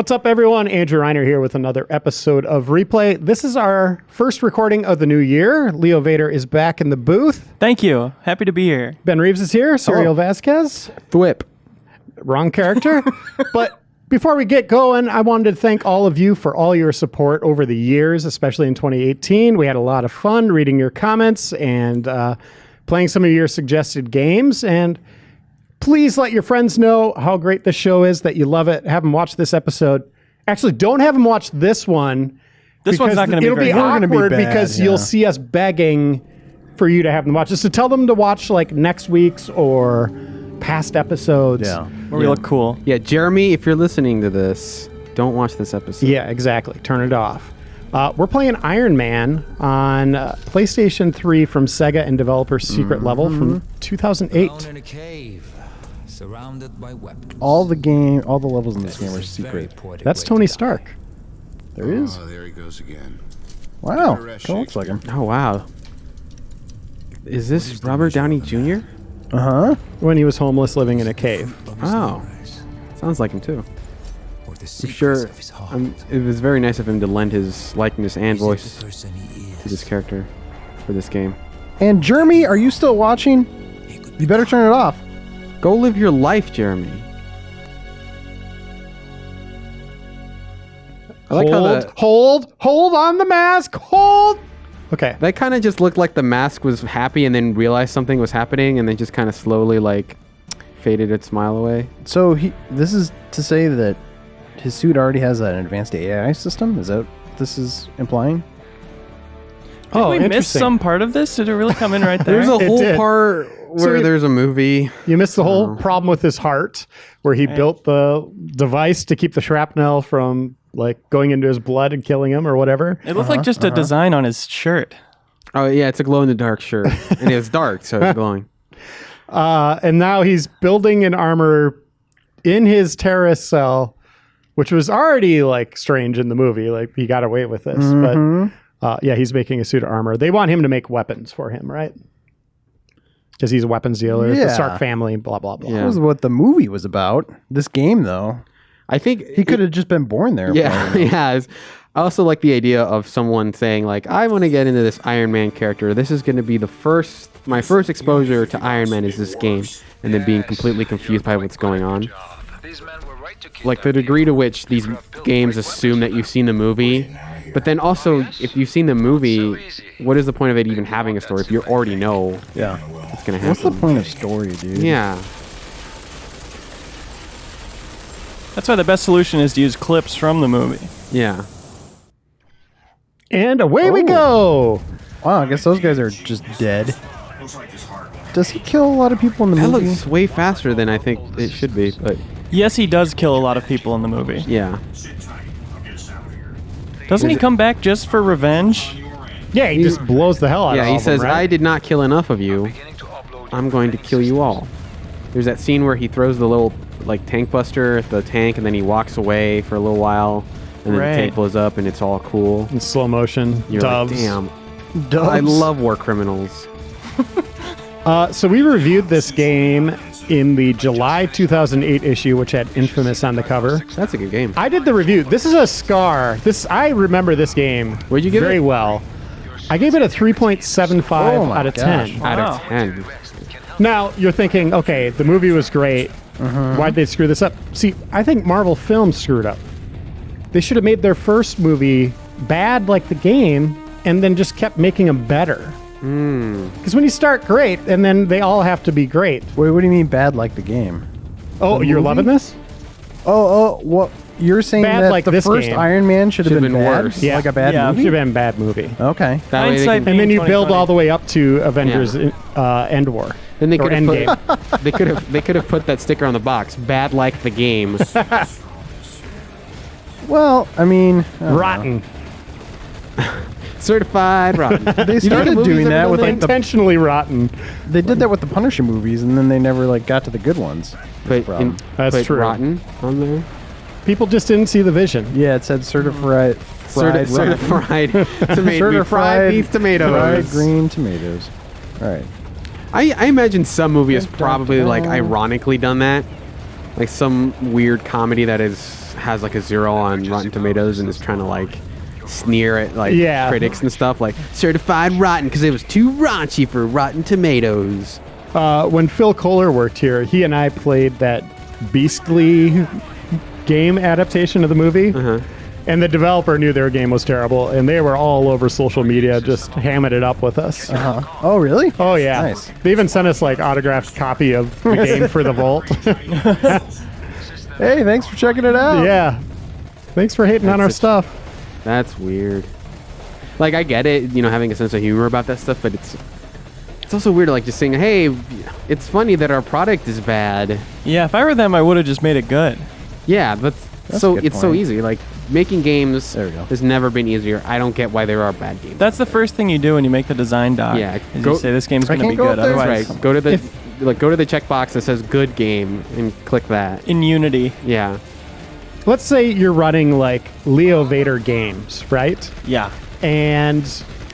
What's up, everyone? Andrew Reiner here with another episode of Replay. This is our first recording of the new year. Leo Vader is back in the booth. Thank you. Happy to be here. Ben Reeves is here. Suriel Vasquez. Thwip. Wrong character. But before we get going, I wanted to thank all of you for all your support over the years, especially in 2018. We had a lot of fun reading your comments and playing some of your suggested games. And please let your friends know how great this show is, that you love it. Have them watch this episode. Actually, don't have them watch this one. This one's not going to be very It'll good. be awkward because you'll see us begging for you to have them watch. Just to tell them to watch like next week's or past episodes. Yeah. Where we look cool. Yeah, Jeremy, if you're listening to this, don't watch this episode. Yeah, exactly. Turn it off. We're playing Iron Man on PlayStation 3 from Sega and Developer's Secret Level from 2008. Alone in a cave, surrounded by weapons. All the levels in this game are secret. That's Tony Stark. There is. Oh, there he goes again. Wow. Kind of looks like him. Oh, wow. Is this Robert Downey Jr.? Uh-huh. When he was homeless living in a cave. Oh. Sounds like him, too. I'm sure it was very nice of him to lend his likeness and voice to this character for this game. And Jeremy, are you still watching? You better turn it off. Go live your life, Jeremy. I like how Hold on the mask, hold. Okay. that kind of just looked like the mask was happy and then realized something was happening and then just kind of slowly like faded its smile away. So this is to say that his suit already has an advanced AI system? Is that what this is implying? Did we miss interesting. some part of this? Did it really come in right there? There's a It whole did. part where there's a movie. You missed the whole problem with his heart, where he built the device to keep the shrapnel from like going into his blood and killing him or whatever. It looked like just a design on his shirt. Oh yeah, it's a glow-in-the-dark shirt, and it was dark, so it's glowing. And now he's building an armor in his terrorist cell, which was already like strange in the movie. Like he got away with this, but yeah, he's making a suit of armor. They want him to make weapons for him, right? Because he's a weapons dealer. Yeah. The Stark family, blah blah blah. Yeah. That was what the movie was about. This game, though, I think he could have just been born there. Yeah, yeah. I also like the idea of someone saying like, "I want to get into this Iron Man character. This is going to be my first exposure to Iron Man is this game," and then being completely confused by what's going on. Like the degree to which these games assume that you've seen the movie, but then also if you've seen the movie, what is the point of it even having a story if you already know Yeah. what's going to happen? What's the point of story, dude? Yeah. That's why the best solution is to use clips from the movie. Yeah. And away we go. Wow, I guess those guys are just dead. Does he kill a lot of people in the That movie? looks way faster than I think it should be, but Yes, he does kill a lot of people in the movie. yeah. Doesn't he come back just for revenge? Yeah, he just blows the hell out of Yeah, all he of them, says, right? "I did not kill enough of you. I'm going to kill you all." There's that scene where he throws the little like tank buster at the tank and then he walks away for a little while and then Right. the tank blows up and it's all cool. in slow motion. You're Doves. like, damn. Dubs. I love war criminals. So we reviewed this game in the July 2008 issue, which had Infamous on the cover. That's a good game. I did the review. This is a scar. I remember this game What'd you give very it? well. I gave it a 3.75 Oh my out of gosh. 10. Out Wow. of 10. Now, you're thinking, okay, the movie was great. Why'd they screw this up? See, I think Marvel Films screwed up. They should have made their first movie bad like the game and then just kept making them better. Because when you start great, and then they all have to be great. Wait, what do you mean bad like the game? Oh, The you're movie? loving this? What? You're saying Bad that like the this first game. Iron Man should have Should've been been bad? worse. Yeah. Like a bad Yeah. Should movie? have been a bad movie. Okay. That way they Hindsight can, And then you being build 2020. all the way up to Avengers End War. then they or could have Endgame. put, they could have put that sticker on the box. Bad like the game. Well, I mean, I don't know. Rotten. Certified rotten. They started movies doing ever that done with that? like the. Intentionally rotten. They did that with the Punisher movies, and then they never like got to the good ones. Put, problem. That's put true. rotten on there. People just didn't see the vision. Yeah, it said certified fried, Certified tomato. certified Fried these tomatoes. fried green tomatoes. All right. I imagine some movie has Dun, dun, probably like dun. ironically done that. Like some weird comedy that is has like a 0 on Rotten Tomatoes and is trying to like sneer at like critics and stuff, like certified rotten because it was too raunchy for Rotten Tomatoes. When Phil Kohler worked here, he and I played that Beastly game adaptation of the movie. And the developer knew their game was terrible, and they were all over social media just hamming it up with us. Oh, really? Oh, yeah. Nice. They even sent us, like, autographed copy of the game for the Vault. Hey, thanks for checking it out. Yeah. Thanks for hating on our stuff. That's weird. Like, I get it, you know, having a sense of humor about that stuff, but it's also weird, like, just saying, hey, it's funny that our product is bad. Yeah, if I were them, I would have just made it good. Yeah, but That's so a good it's so point. easy. Like, making games There we go. has never been easier. I don't get why there are bad games. That's the first thing you do when you make the design doc. Yeah, is go- you say this game's I going to can't be go good. up there. Otherwise, right. Go to the checkbox that says good game and click that. in Unity. Yeah. Let's say you're running, like, Leo Vader games, right? Yeah. And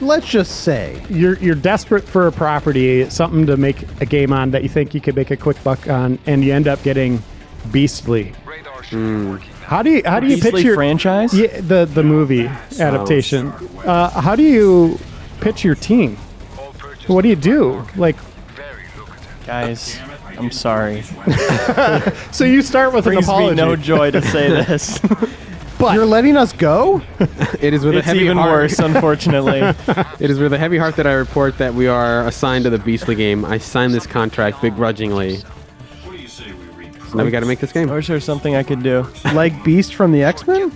Let's just say. you're desperate for a property, something to make a game on that you think you could make a quick buck on, and you end up getting Beastly. How do you Beastly pitch your franchise? Yeah, the movie adaptation. How do you pitch your team? What do you do? Like, Guys, I'm sorry. so you start with an Brings me apology. no joy to say this. But You're letting us go? It is with a It's heavy even heart. worse, unfortunately. It is with a heavy heart that I report that we are assigned to the Beastly game. I signed this contract begrudgingly. So now we got to make this game. I wish there was something I could do. Like Beast from the X-Men?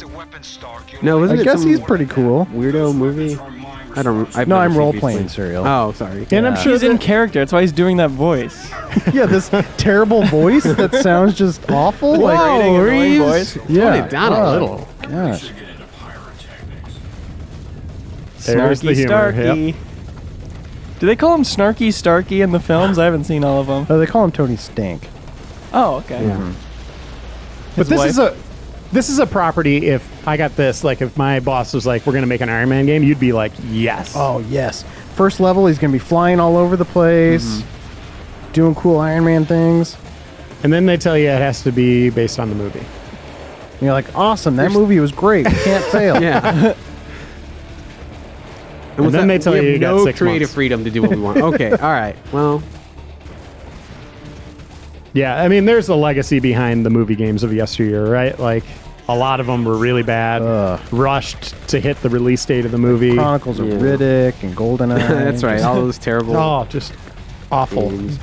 No, I wasn't it guess some he's pretty cool. weird movie? I don't. I've No, never I'm seen role-playing, Beastly. Suriel. Oh, sorry. and I'm sure He's in that character. That's why he's doing that voice. Yeah, this terrible voice that sounds just awful. Whoa, Like, annoying Reeves. voice. yeah. Tone it down a little. Gosh. There's the Snarky humor, Starky. Do they call him Snarky Starky in the films? I haven't seen all of them. Oh, they call him Tony Stank. Oh, okay. Yeah. but His this is a property. If I got this, like, if my boss was like, "We're gonna make an Iron Man game," you'd be like, "Yes." Oh, yes. First level, he's going to be flying all over the place, doing cool Iron Man things. And then they tell you it has to be based on the movie. And you're like, awesome, that movie was great. We can't fail. Yeah. And then they tell we you have you got no 6 creative months. freedom to do what we want. Okay. All right. Well. Yeah, I mean, there's a legacy behind the movie games of yesteryear, right? Like, a lot of them were really bad, rushed to hit the release date of the movie. Chronicles of Yeah. Riddick and GoldenEye. That's right. All those terrible. Oh, just awful. games.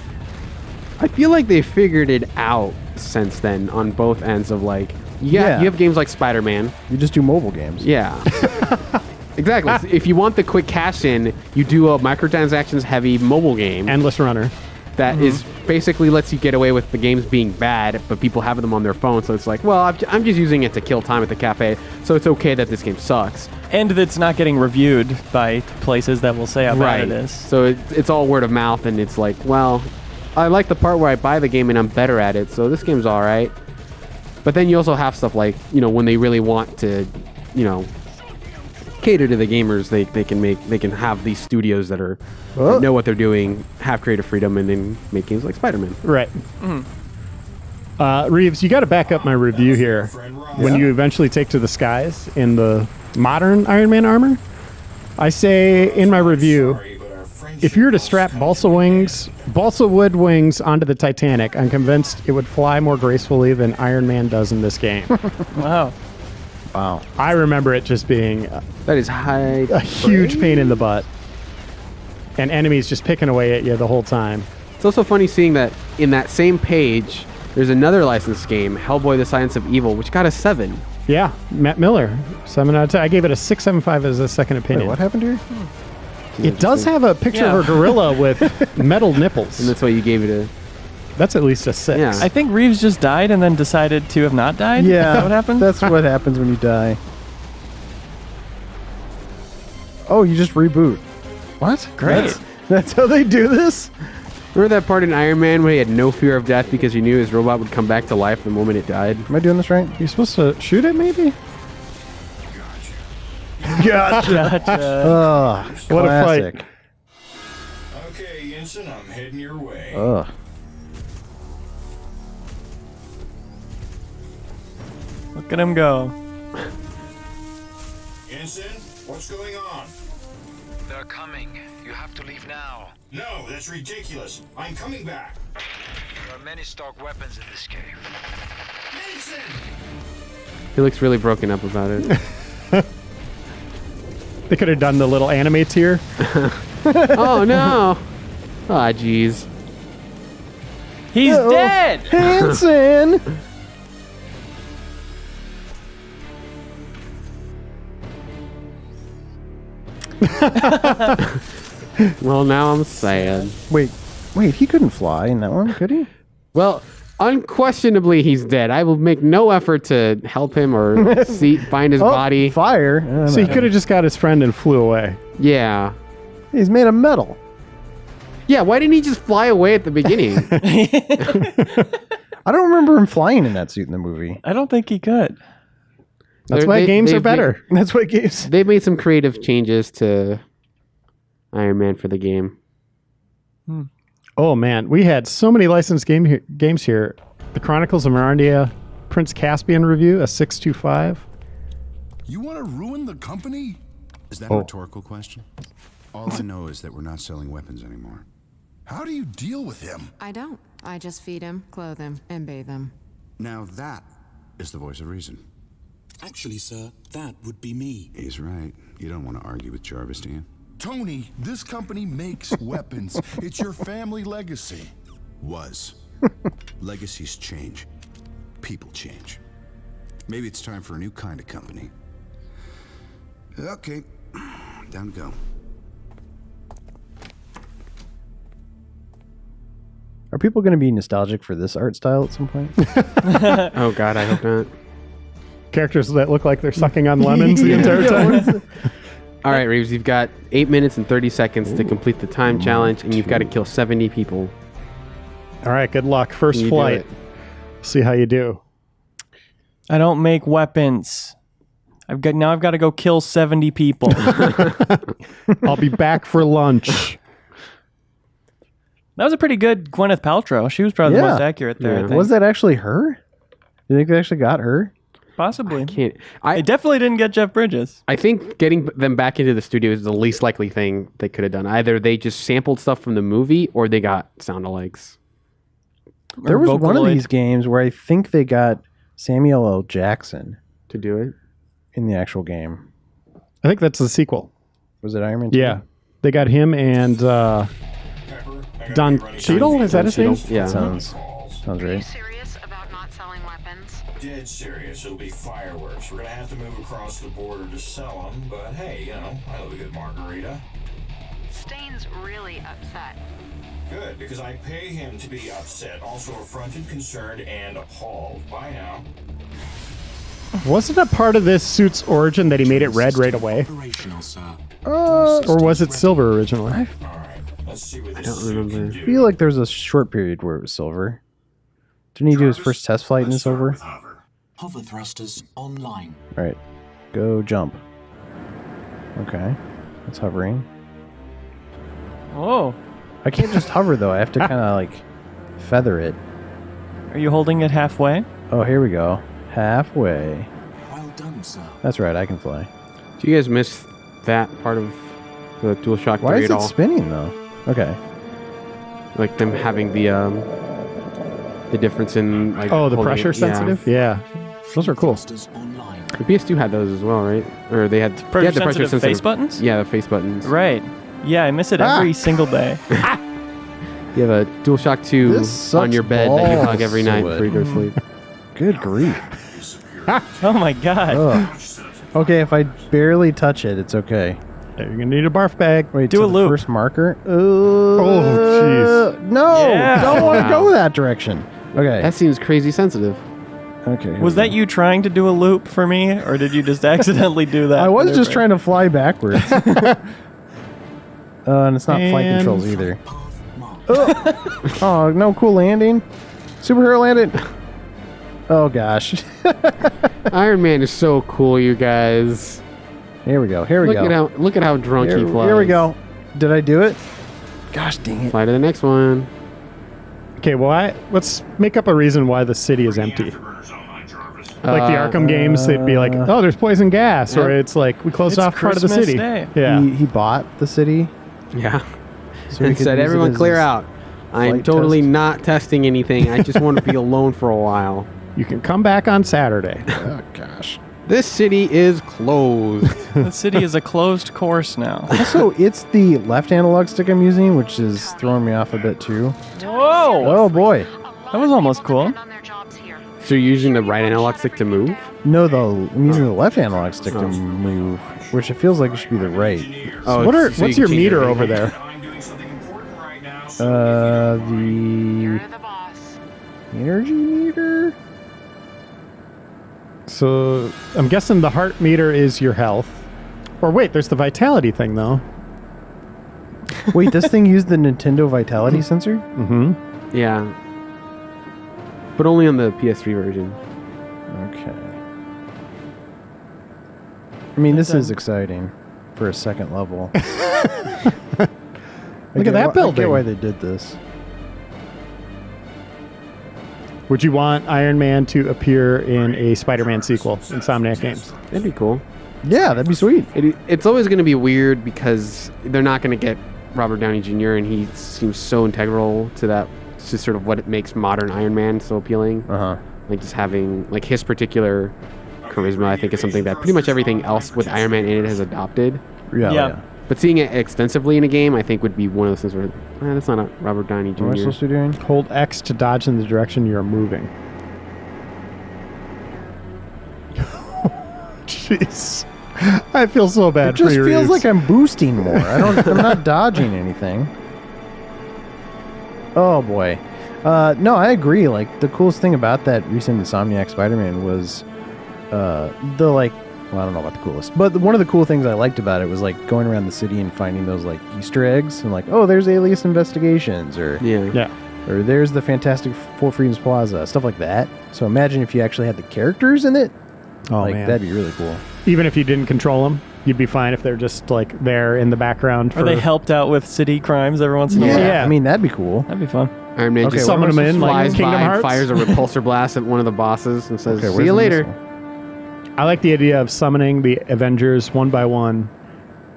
I feel like they figured it out since then on both ends of like, Yeah. you have games like Spider-Man. You just do mobile games. Yeah. Exactly. So if you want the quick cash in, you do a microtransactions heavy mobile game Endless Runner. that is basically lets you get away with the games being bad, but people have them on their phone. So it's like, well, I'm just using it to kill time at the cafe. So it's okay that this game sucks. And that's not getting reviewed by places that will say how bad it is. So it's all word of mouth, and it's like, well, I like the part where I buy the game and I'm better at it, so this game's all right. But then you also have stuff like, you know, when they really want to, you know, cater to the gamers, they can have these studios that are that know what they're doing, have creative freedom, and then make games like Spider-Man. Right. Reeves, you got to back up my review here. When you eventually take to the skies in the modern Iron Man armor, I say in my review, if you were to strap balsa wood wings onto the Titanic, I'm convinced it would fly more gracefully than Iron Man does in this game. Wow. Wow. I remember it just being That is high. a huge pain in the butt. And enemies just picking away at you the whole time. It's also funny seeing that in that same page, there's another licensed game, Hellboy: The Science of Evil, which got a 7. Yeah, Matt Miller, 7 out of 10. I gave it a 6.75 as a second Wait, opinion. what happened here? It does have a picture of a gorilla with metal nipples. And that's why you gave it a... That's at least a 6. Yeah. I think Reeves just died and then decided to have not died. Yeah. Is that what happened? That's what happens when you die. Oh, you just reboot. What? Great. That's how they do this? Remember that part in Iron Man where he had no fear of death because he knew his robot would come back to life the moment it died? Am I doing this right? You're supposed to shoot it, maybe? Gotcha. Ugh. What a fight. classic. Okay, Ensign, I'm heading your way. Ugh. Look at him go. Ensign, what's going on? They're coming. You have to leave now. No, that's ridiculous. I'm coming back. There are many stock weapons in this cave. Ensign! He looks really broken up about it. They could have done the little anime tear. Oh no! Ah, jeez. He's dead! Hanson! Well, now I'm sad. Wait, he couldn't fly in that one, could he? Well, unquestionably, he's dead. I will make no effort to help him or find his body. Fire. I don't So he know. could have just got his friend and flew away. Yeah. He's made of metal. Yeah, why didn't he just fly away at the beginning? I don't remember him flying in that suit in the movie. I don't think he could. That's why games are they've better. That's what gives. They've made some creative changes to Iron Man for the game. Oh man, we had so many licensed games here. The Chronicles of Narnia, Prince Caspian review, a 625. You want to ruin the company? Is that a rhetorical question? All I know is that we're not selling weapons anymore. How do you deal with him? I don't. I just feed him, clothe him, and bathe him. Now that is the voice of reason. Actually, sir, that would be me. He's right. You don't want to argue with Jarvis, do you? Tony, this company makes weapons. It's your family legacy. Was. Legacies change. People change. Maybe it's time for a new kind of company. Okay. Down to go. Are people going to be nostalgic for this art style at some point? Oh god, I hope not. Characters that look like they're sucking on lemons the entire time. All right, Reeves, you've got 8 minutes and 30 seconds to complete the time challenge, and you've got to kill 70 people. All right, good luck. First You do flight. it. See how you do. I don't make weapons. I've got to go kill 70 people. I'll be back for lunch. That was a pretty good Gwyneth Paltrow. She was probably the Yeah. most accurate there. Yeah. I think. Was that actually her? You think they actually got her? Possibly. Can't. It definitely didn't get Jeff Bridges. I think getting them back into the studio is the least likely thing they could have done. Either they just sampled stuff from the movie, or they got sound-alikes. There was one of Vocaloid. these games where I think they got Samuel L. Jackson To do it. in the actual game. I think that's the sequel. Was it Iron Man 2? Yeah. They got him and Pepper, I gotta Don be running Cheadle? Is that his name? Yeah. Sounds Are you right. serious about not selling weapons? Dead serious. It'll be fireworks. We're gonna have to move across the border to sell them, but hey, you know, I love a good margarita. Stain's really upset. Good, because I pay him to be upset, also affronted, concerned, and appalled. Bye now. Wasn't a part of this suit's origin that he made it red right away? Operational, sir. Or was it silver originally? All right, let's see what this don't suit can remember. do. I feel like there was a short period where it was silver. Didn't he do his first test flight in Let's silver? start with hover. Hover thrusters online. All right. Go jump. Okay. It's hovering. Oh. I can't just hover, though. I have to kind of, like, feather it. Are you holding it halfway? Oh, here we go. Halfway. Well done, sir. That's right. I can fly. Do you guys miss that part of the DualShock 3 Why is at it all? spinning, though? Okay. Like them having the difference in like Oh, the holding pressure it- yeah. sensitive? Yeah. Those are cool. Thrusters online. The PS2 had those as well, right? Or they had they had the Pressure-sensitive face buttons? Yeah, the face buttons. Right. Yeah, I miss it every single day. You have a DualShock 2 This on sucks your bed that you hug balls, every night Wood. before you go to sleep. Good grief. Oh my god. Ugh. Okay, if I barely touch it, it's okay. You're going to need a barf bag. Wait, Do to a the loop. first marker? Oh, jeez. No! Yeah. Don't want to Wow. go that direction. Okay. That seems crazy sensitive. Okay. here Was we that go. you trying to do a loop for me, or did you just accidentally do that? I was just maneuver? trying to fly backwards. And it's not flight And- controls either. Path marked. Oh, no cool landing. Superhero landing. Oh, gosh. Iron Man is so cool, you guys. Here we go. Here we go. Look at how drunk he flies. Here we go. Did I do it? Gosh dang it. Fly to the next one. Okay, well, let's make up a reason why the city is empty. Afterburners online, Jarvis. Like the Arkham games, they'd be like, "Oh, there's poison gas," or it's like we closed It's off part of the Christmas city. Day. Yeah, He bought the city. Yeah. So he And could said, use it everyone as clear his out. I'm flight totally test." not testing anything. I just want to be alone for a while. you can come back on Saturday. Oh gosh. This city is closed. The city is a closed course now. Also, it's the left analog stick I'm using, which is throwing me off a bit too. Whoa! Oh boy. That was almost cool. On their jobs here. So you're using the right analog stick to move? No, I'm using the left analog stick to move, which it feels like it should be the right. Oh, What's you your can change meter everything. over there? I'm doing something important right now. So The You're the boss. energy meter. So I'm guessing the heart meter is your health. Or wait, there's the vitality thing though. Wait, this thing used the Nintendo Vitality sensor? Mm-hmm. Yeah. But only on the PS3 version. Okay. I mean, this is exciting for a second level. Look at that I building. get why they did this. Would you want Iron Man to appear in a Spider-Man sequel, Insomniac Games? That'd be cool. Yeah, that'd be sweet. It's always going to be weird because they're not going to get Robert Downey Jr. and he seems so integral to that. It's just sort of what makes modern Iron Man so appealing. Uh-huh. Like just having like his particular charisma, I think, is something that pretty much everything else with Iron Man in it has adopted. Yeah. But seeing it extensively in a game, I think, would be one of those things where that's not a Robert Downey What am I Jr. supposed to be doing? Hold X to dodge in the direction you're moving. Jeez. I feel so bad It just for you, feels Reeves. like I'm boosting more. I'm not dodging anything. Oh boy. No, I agree. Like the coolest thing about that recent Insomniac Spider-Man was the like, well, I don't know about the coolest, but one of the cool things I liked about it was like going around the city and finding those like Easter eggs and like, oh, there's Alias Investigations or Yeah. or there's the Fantastic Four Freedoms Plaza, stuff like that. So imagine if you actually had the characters in it. Oh, like man. that'd be really cool. Even if you didn't control them, you'd be fine if they're just like there in the background. Or they helped out with city crimes every once in a while. Yeah. I mean, that'd be cool. That'd be fun. Iron Man Okay, just what summon am I them in supposed to like flies Kingdom by and Hearts. fires a repulsor blast at one of the bosses and says, Okay, "See where's you the later." missile? I like the idea of summoning the Avengers one by one,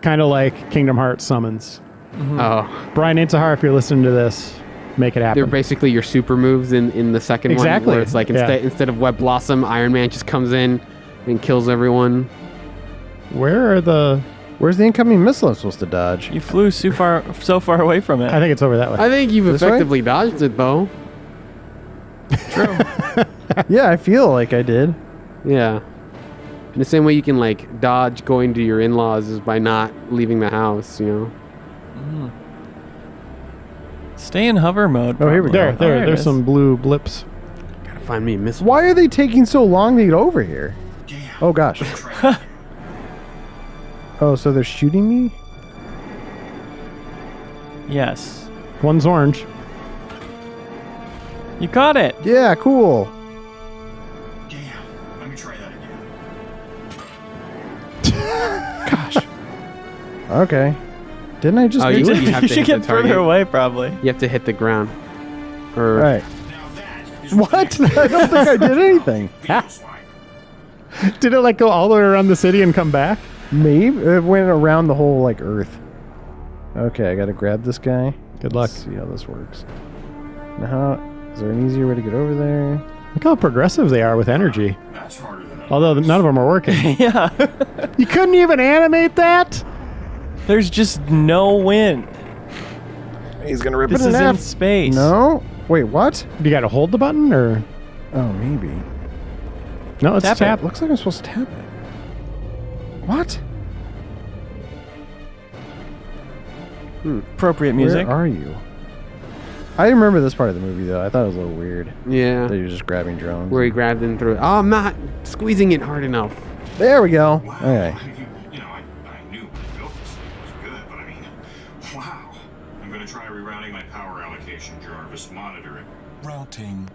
kind of like Kingdom Hearts summons. Oh, Brian Intihar, if you're listening to this, make it they're happen. basically your super moves in the second Exactly, one, where it's like yeah. instead of Web Blossom, Iron Man just comes in and kills everyone. Where's the Where's the incoming missile I'm supposed to dodge? You flew so far away from it. I think it's over that way. I think you've This way? effectively dodged it, though. True. Yeah, I feel like I did. Yeah. In the same way you can like dodge going to your in-laws is by not leaving the house, you know. Stay in hover mode. Oh, here we probably. go. There, it there's is. some blue blips. Gotta find me a missile. Why are they taking so long to get over here? Oh gosh. Oh, so they're shooting me? Yes. One's orange. You caught it. Yeah, cool. Let me try that again. Okay. Didn't I just Oh, do you it? did. have You to should hit get the target. further away, probably. You have to hit the ground. Or Right. Now that is What? I don't think I did anything. feels like. Did it like go all the way around the city and come back? Maybe it went around the whole like Earth. Okay, I gotta grab this guy. Good luck. Let's see how this works. Now, is there an easier way to get over there? Look how progressive they are with energy. That's harder than Although none of them are working. Yeah. You couldn't even animate that? There's just no wind. He's gonna rip This it in is in half. space. No. Wait, what? You got to hold the button or Oh, maybe. no? It's Tap it. tap. Looks like I'm supposed to tap it. What? Appropriate music. Where are you? I remember this part of the movie though. I thought it was a little weird yeah, that you're just grabbing drones. where he grabbed and threw it. Oh, I'm not squeezing it hard enough. There we go. Okay. You know, I knew when I built this thing was good, but I mean, wow. I'm gonna try rerouting my power allocation, Jarvis. Monitor it. Routing.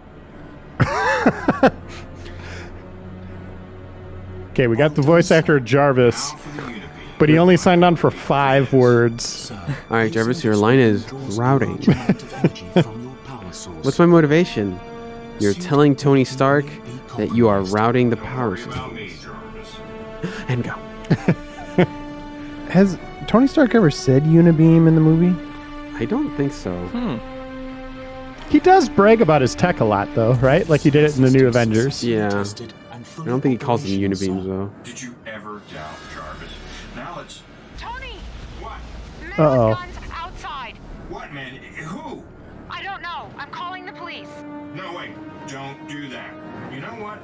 Okay, we got the voice actor Jarvis, Now for the Unity. but he only signed on for 5 words. Sir, All right, Jarvis, your line is draws routing. large amount of energy from your power source. What's my motivation? You're telling Tony Stark that you are routing the power About me, systems. Jarvis. And go. Has Tony Stark ever said unibeam in the movie? I don't think so. He does brag about his tech a lot, though, right? Like he did it in the new Avengers. Yeah. Tested and I fully don't think he calls them operational, unibeams, sir. though. Did you ever doubt Jarvis? Now let's... Tony! What? Men Uh-oh. with guns outside. What, man? Who? I don't know. I'm calling the police. No, wait. Don't do that. You know what?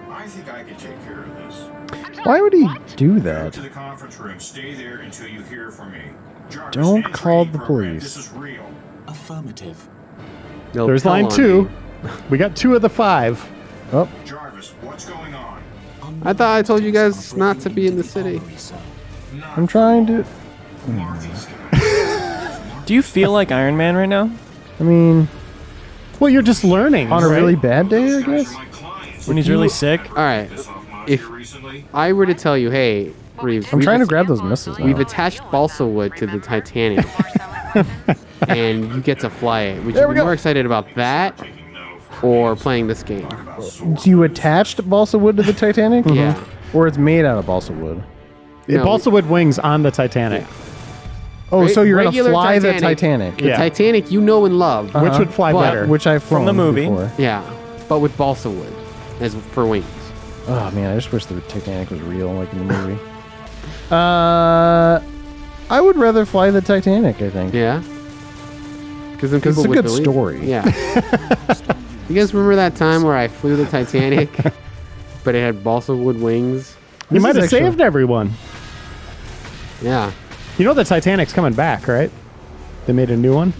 I think I can take care of this. I'm sorry, Why would he what? do Go that? to the conference room. Stay there until you hear from me. Jarvis, Don't enter call any the program. police. This is real. Affirmative. They'll There's tell line on 2. me. We got 2 of the 5. Oh, Jarvis, what's going on? I thought I told you guys not to be in the city. Not I'm trying to. Who are these guys? Do you feel like Iron Man right now? I mean, Well, you're just learning. on a right? really bad day, I Those guys guess. are my clients. When he's really sick? All right. Piss off mobs If here recently? I were to tell you, hey, Reeves, I'm we've, trying to grab those missiles now. we've attached balsa wood to the Titanic, and you get to fly it. Would you be more excited about that Taking no for or playing this game? about swords. So you attached balsa wood to the Titanic? Yeah. Or it's made out of balsa wood? It No. balsa wood wings on the Titanic. Oh, so you're going to Regular fly the Titanic. Titanic. The Yeah. Titanic you know and love. Which would fly But- better? Which I've flown the movie. before. Yeah, but with balsa wood as for wings. Oh, man, I just wish the Titanic was real, like in the movie. I would rather fly the Titanic, I think. Yeah. Because then 'Cause people it's a would good believe- story. Yeah. You guys remember that time where I flew the Titanic, but it had balsa wood wings? You This might is have actually- saved everyone. Yeah. You know the Titanic's coming back, right? They made a new one.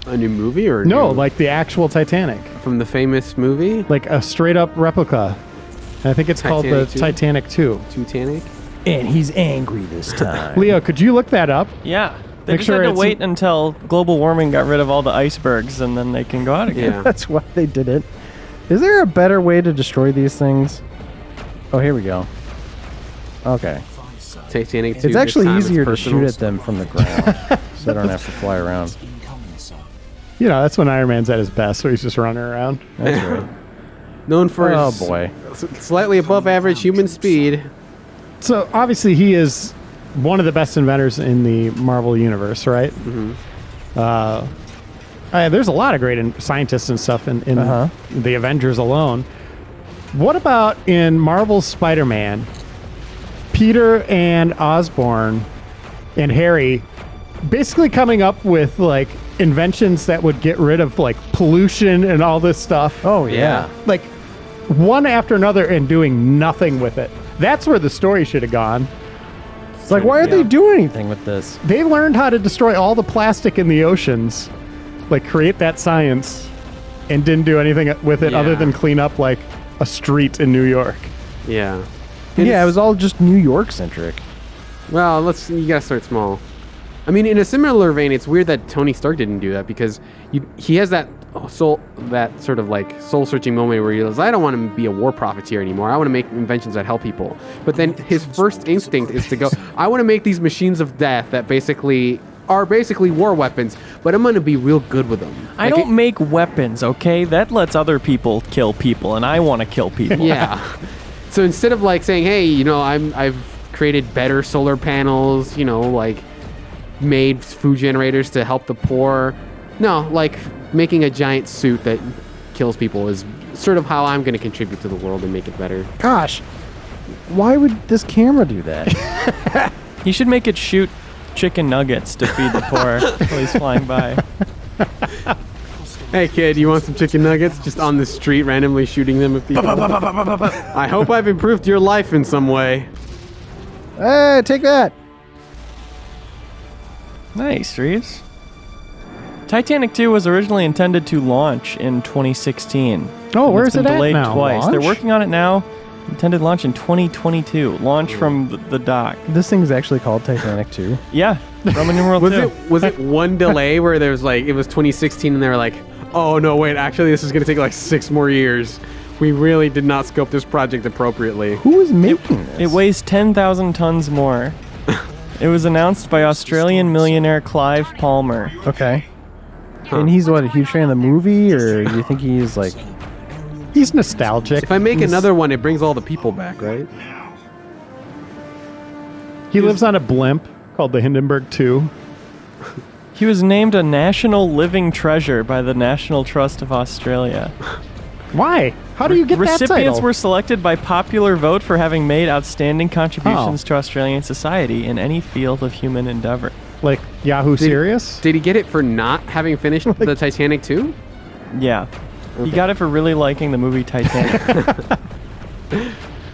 A new movie or No, new- like the actual Titanic, from the famous movie like a straight up replica. And I think it's called the Titanic 2? Titanic 2. Titanic. And he's angry this time. Leo, could you look that up? Yeah. They Make just sure had to it's- wait until global warming got rid of all the icebergs, and then they can go out again. Yeah. That's why they did it. Is there a better way to destroy these things? Oh, here we go. Okay. Titanic 2. It's actually this time easier to personal. shoot at them from the ground, so I don't have to fly around. Incoming, sir. You know, that's when Iron Man's at his best, so he's just running around. That's right. Known for Oh, his boy. slightly above average human speed. So obviously he is one of the best inventors in the Marvel universe, right? There's a lot of great scientists and stuff in the Avengers alone. What about in Marvel's Spider-Man? Peter and Osborn and Harry basically coming up with like inventions that would get rid of like pollution and all this stuff. Oh, yeah. Like one after another and doing nothing with it. That's where the story should have gone. It's like, why aren't they doing anything with this? They learned how to destroy all the plastic in the oceans, like create that science, and didn't do anything with it other Yeah. than clean up like a street in New York. Yeah. Yeah, it was all just New York centric. Well, you gotta start small. I mean, in a similar vein, it's weird that Tony Stark didn't do that because he has that sort of like soul-searching moment where he goes, "I don't want to be a war profiteer anymore. I want to make inventions that help people." But then his first instinct is to go, "I want to make these machines of death that are basically war weapons, but I'm gonna be real good with them." I Like don't make weapons, okay? That lets other people kill people, and I want to kill people. Yeah. So instead of like saying, "Hey, I've created better solar panels, like made food generators to help the poor," no, like making a giant suit that kills people is sort of how I'm going to contribute to the world and make it better. Gosh, why would this camera do that? You should make it shoot chicken nuggets to feed the poor while he's flying by. Hey kid, you want some chicken nuggets? Just on the street, randomly shooting them at people. I hope I've improved your life in some way. Hey, take that. Nice, Reeves. Titanic 2 was originally intended to launch in 2016. Oh, and where it's is been it at delayed now? twice. They're Launch? working on it now. Intended launch in 2022. Launch from the dock. This thing's actually called Titanic 2. Yeah, Roman numeral 2. Was it one delay where there was like it was 2016 and they were like, "Oh no, wait, actually this is going to take like 6 more years. We really did not scope this project appropriately." Who is making this? It weighs 10,000 tons more. It was announced by Australian millionaire Clive Palmer. Okay. And he's what, a huge fan of the movie, or do you think he's like He's nostalgic. If I make another one, it brings all the people back, right? He lives on a blimp called the Hindenburg 2. He was named a National Living Treasure by the National Trust of Australia. Why? How do you get that Recipients title? were selected by popular vote for having made outstanding contributions to Australian society in any field of human endeavor. Like Yahoo Serious? Did he get it for not having finished the Titanic 2? Yeah. He got it for really liking the movie Titanic.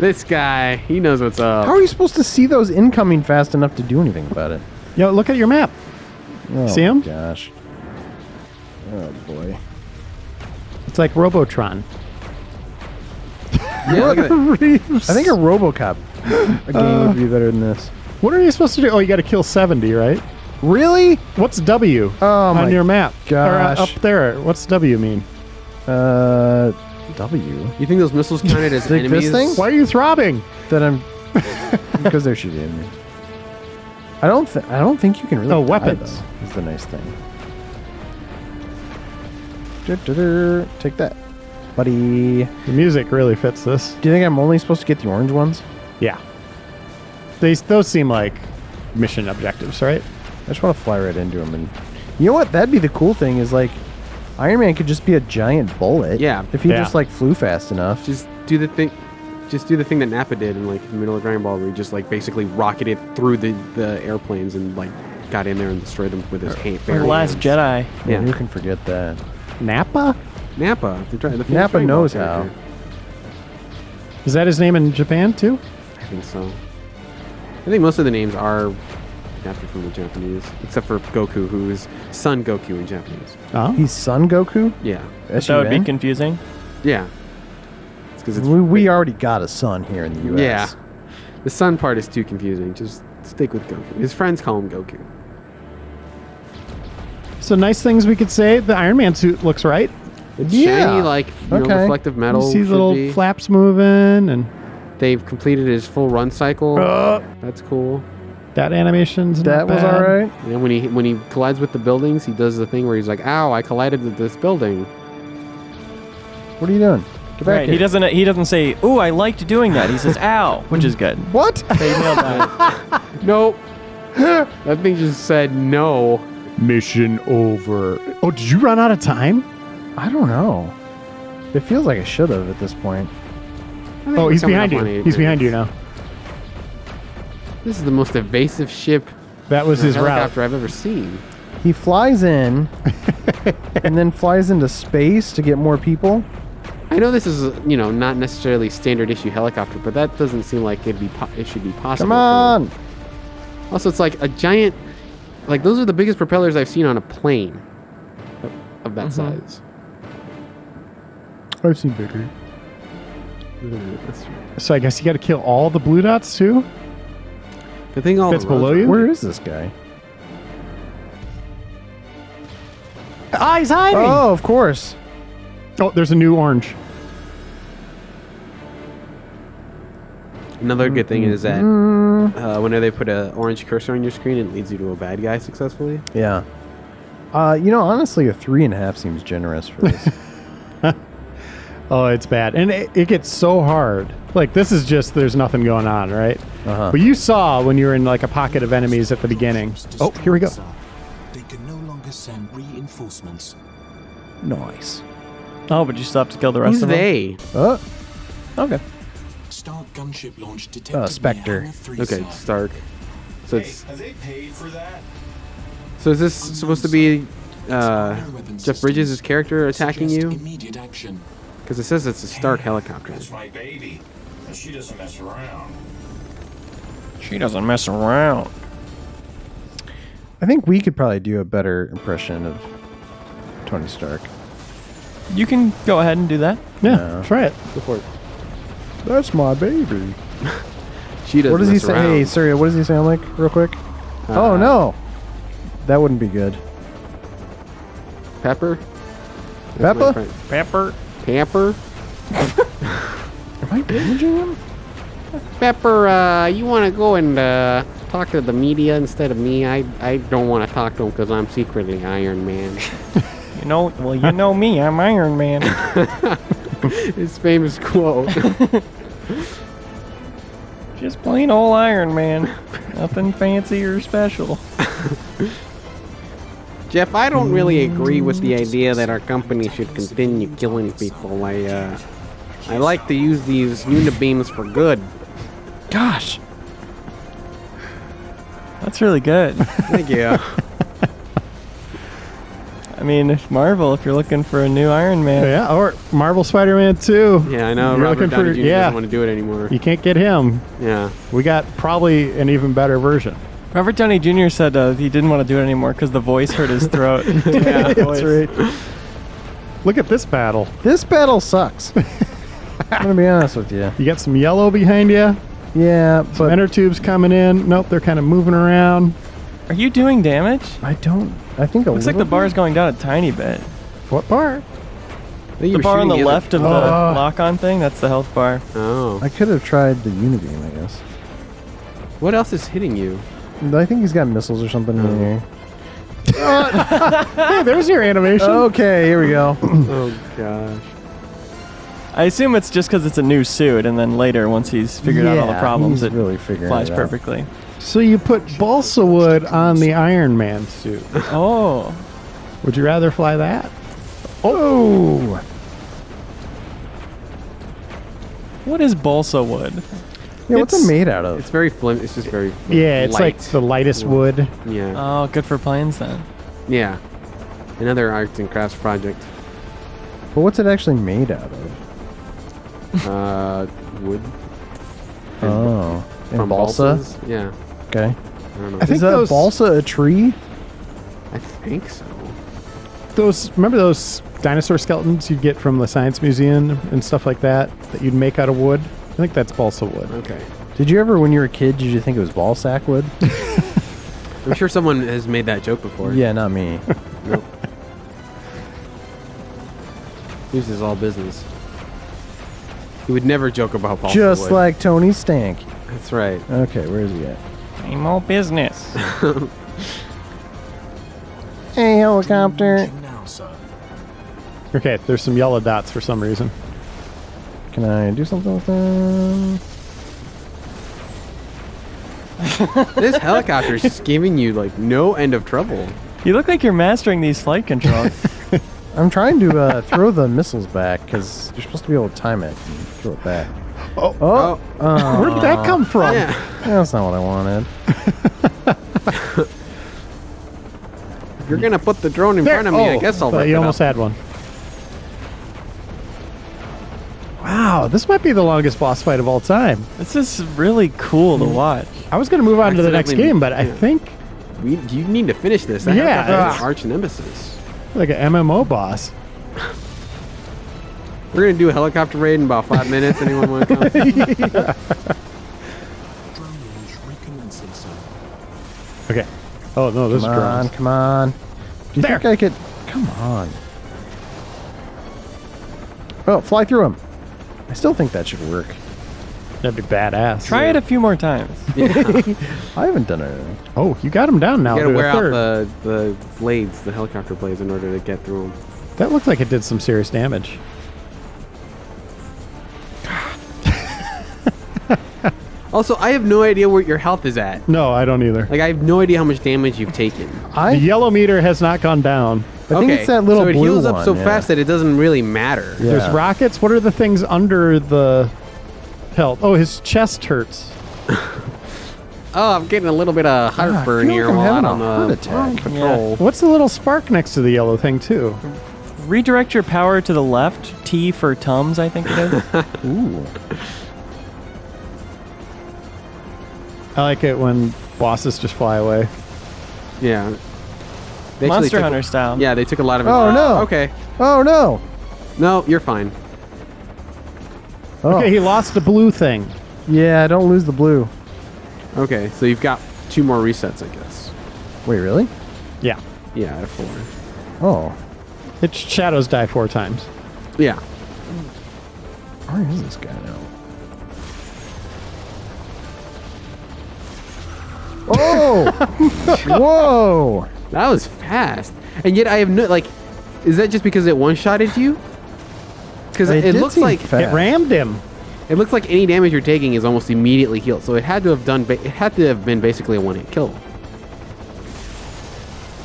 This guy, he knows what's up. How are you supposed to see those incoming fast enough to do anything about it? Yo, look at your map. Oh, See him? Gosh. Oh boy. It's like Robotron. Yeah, look at that. Reeves. I think a RoboCop a game would be better than this. What are you supposed to do? Oh, you got to kill 70, right? Really? What's W Oh my on your map? gosh. Or, up there. What's W mean? W. You think those missiles counted as Like this enemies? thing? Why are you throbbing? That I'm because they're shooting at me. I don't think you can really. Oh, die, weapons. though, is the nice thing. Take that, buddy. The music really fits this. Do you think I'm only supposed to get the orange ones? Yeah. Those seem like mission objectives, right? I just want to fly right into them, and you know what? That'd be the cool thing. Is like Iron Man could just be a giant bullet. Yeah. If he Yeah. just like flew fast enough. Just do the thing. Just do the thing that Nappa did in like the middle of Dragon Ball, where he just like basically rocketed through the airplanes and like got in there and destroyed them with his hand. The Last Jedi. Yeah. Who can forget that? Nappa? Nappa. The famous Nappa Dragon Ball knows character. how. Is that his name in Japan too? I think so. I think most of the names are adapted from the Japanese, except for Goku, who is Son Goku in Japanese. Oh. He's Son Goku. Yeah. That would be S-U-N? confusing. Yeah. It's because it's We already got a son here in the U.S. yeah. The Son part is too confusing. Just stick with Goku. His friends call him Goku. So nice things we could say. The Iron Man suit looks right. It's Yeah. shiny, like Okay. reflective metal. You see should little be. flaps moving, and They've completed his full run cycle. That's cool. that animation's That not was bad. all right. And when he collides with the buildings, he does the thing where he's like, "Ow! I collided with this building." What are you doing? Get back Right. here. He doesn't say, "Ooh, I liked doing that." He says, "Ow," which is good. What? They nailed that. Nope. That thing just said no. Mission over. Oh, did you run out of time? I don't know. It feels like I should have at this point. Oh, he's coming behind up you. on 8 He's behind you minutes. now. This is the most evasive ship That was his route. helicopter I've ever seen. He flies in and then flies into space to get more people. I know this is not necessarily standard issue helicopter, but that doesn't seem like it should be possible. Come on. Also, it's like a giant. Like those are the biggest propellers I've seen on a plane of that size. I've seen bigger. That's true. So I guess you got to kill all the blue dots too. Good thing all That's the roads below are- you? Where is this guy? Ah, he's hiding. Oh, of course. Oh, there's a new orange. Another good thing is that whenever they put an orange cursor on your screen, it leads you to a bad guy successfully. Yeah. Honestly, a 3.5 seems generous for this. Oh, it's bad. And it gets so hard. Like, this is just, there's nothing going on, right? Uh-huh. But you saw when you were in, like, a pocket of enemies at the beginning. Oh, here we go. They can no longer send reinforcements. Nice. Oh, but you still have to kill the rest Who's of them. they? Okay. Start gunship launch detected. Spectre. near Hangar 3 Okay, South. Stark. So it's Have they paid for that? so is this supposed to be Jeff Bridges' character attacking Suggest you? Immediate action. Because it says it's a Stark helicopter. That's my baby. And she doesn't mess around. She doesn't mess around. I think we could probably do a better impression of Tony Stark. You can go ahead and do that. Yeah, No. try it. Go for it. That's my baby. She doesn't What does he mess say? around. Hey, Suriel, what does he sound like, real quick? Oh, no. That wouldn't be good. Pepper? That's my Peppa? friend. Pepper. Pepper? Am I damaging him? Pepper, you want to go and talk to the media instead of me? I don't want to talk to him because I'm secretly Iron Man. You know me. I'm Iron Man. His famous quote. Just plain old Iron Man. Nothing fancy or special. Jeff, I don't really agree with the idea that our company should continue killing people. I like to use these unibeams for good. Gosh. That's really good. Thank you. I mean, Marvel, if you're looking for a new Iron Man. Yeah, or Marvel Spider-Man 2. Yeah, I know. You're Robert looking Downey for- Jr. yeah. doesn't want to do it anymore. You can't get him. Yeah. We got probably an even better version. Robert Downey Jr. said he didn't want to do it anymore because the voice hurt his throat. Yeah, that's right. Look at this battle. This battle sucks. I'm gonna be honest with you. You got some yellow behind you. Yeah, Some but inner tubes coming in. Nope, they're kind of moving around. Are you doing damage? I don't. I think Looks like the bar's going down a tiny bit. What bar? The bar on the left of the lock-on thing, that's the health bar. Oh. I could have tried the unibeam, I guess. What else is hitting you? I think he's got missiles or something in here. Hey, there's your animation. Okay, here we go. Oh, gosh. I assume it's just because it's a new suit, and then later, once he's figured out all the problems, he's it really figuring flies it out. perfectly. So you put balsa wood on the Iron Man suit. Oh. Would you rather fly that? Oh! What is balsa wood? Yeah, what's it made out of? It's very It's just very Yeah, it's light. like the lightest wood. Yeah. Oh, good for planes then. Yeah. Another arts and crafts project. But what's it actually made out of? Wood. Oh. And From balsa? balsas? Yeah. Okay. I don't know. I think Is that those balsa a tree? I think so. remember those dinosaur skeletons you'd get from the Science Museum and stuff like that you'd make out of wood? I think that's balsa wood. Okay. Did you ever, when you were a kid, did you think it was ball sack wood? I'm sure someone has made that joke before. Yeah, not me. Nope. This is all business. He would never joke about balsa Just wood. like Tony Stank. That's right. Okay, where is he at? I'm all business. Hey, helicopter. Now, sir. Okay, there's some yellow dots for some reason. Can I do something with them? This helicopter is just giving you like no end of trouble. You look like you're mastering these flight controls. I'm trying to throw the missiles back because you're supposed to be able to time it and throw it back. Oh, where'd that come from? Yeah. That's not what I wanted. If you're gonna put the drone in front of me, I guess I'll thought rip you it almost up. had one. Wow, this might be the longest boss fight of all time. This is really cool to watch. I was going to move on to the next Accidentally- game, but I yeah. think You need to finish this. That Yeah, helicopter is it's- arch nemesis. like an MMO boss. We're gonna do a helicopter raid in about 5 minutes. Anyone want to come? Drone range recommencing, sir. Okay. Oh, no, this is Come on, drones. come on. Do you think I could... Come on. Oh, fly through him. I still think that should work. That'd be badass. Try it a few more times. I haven't done anything. Oh, you got him down now. You gotta to a wear out third. the blades, the helicopter blades, in order to get through them. That looked like it did some serious damage. Also, I have no idea where your health is at. No, I don't either. Like, I have no idea how much damage you've taken. The yellow meter has not gone down. I think it's that little so it blue heals up one, so yeah. fast that it doesn't really matter. Yeah. There's rockets. What are the things under the health? Oh, his chest hurts. Oh, I'm getting a little bit of heartburn feel here like I'm while out having on a the heart attack. patrol. What's the little spark next to the yellow thing, too? Redirect your power to the left. T for Tums, I think it is. Ooh. I like it when bosses just fly away. Yeah. They actually Monster took- Hunter style. Yeah, they took a lot of it. Oh, no. Okay. Oh, no. No, you're fine. Oh. Okay, he lost the blue thing. Yeah, don't lose the blue. Okay, so you've got 2 more resets, I guess. Wait, really? Yeah. Yeah, out of 4. Oh. Its shadows die 4 times. Yeah. Where is this guy now? Oh! Whoa! That was fast. And yet I have no, like, is that just because it one-shotted you? Because It it did looks seem like fast. It rammed him. it looks like any damage you're taking is almost immediately healed. So it had to have been basically a one-hit kill.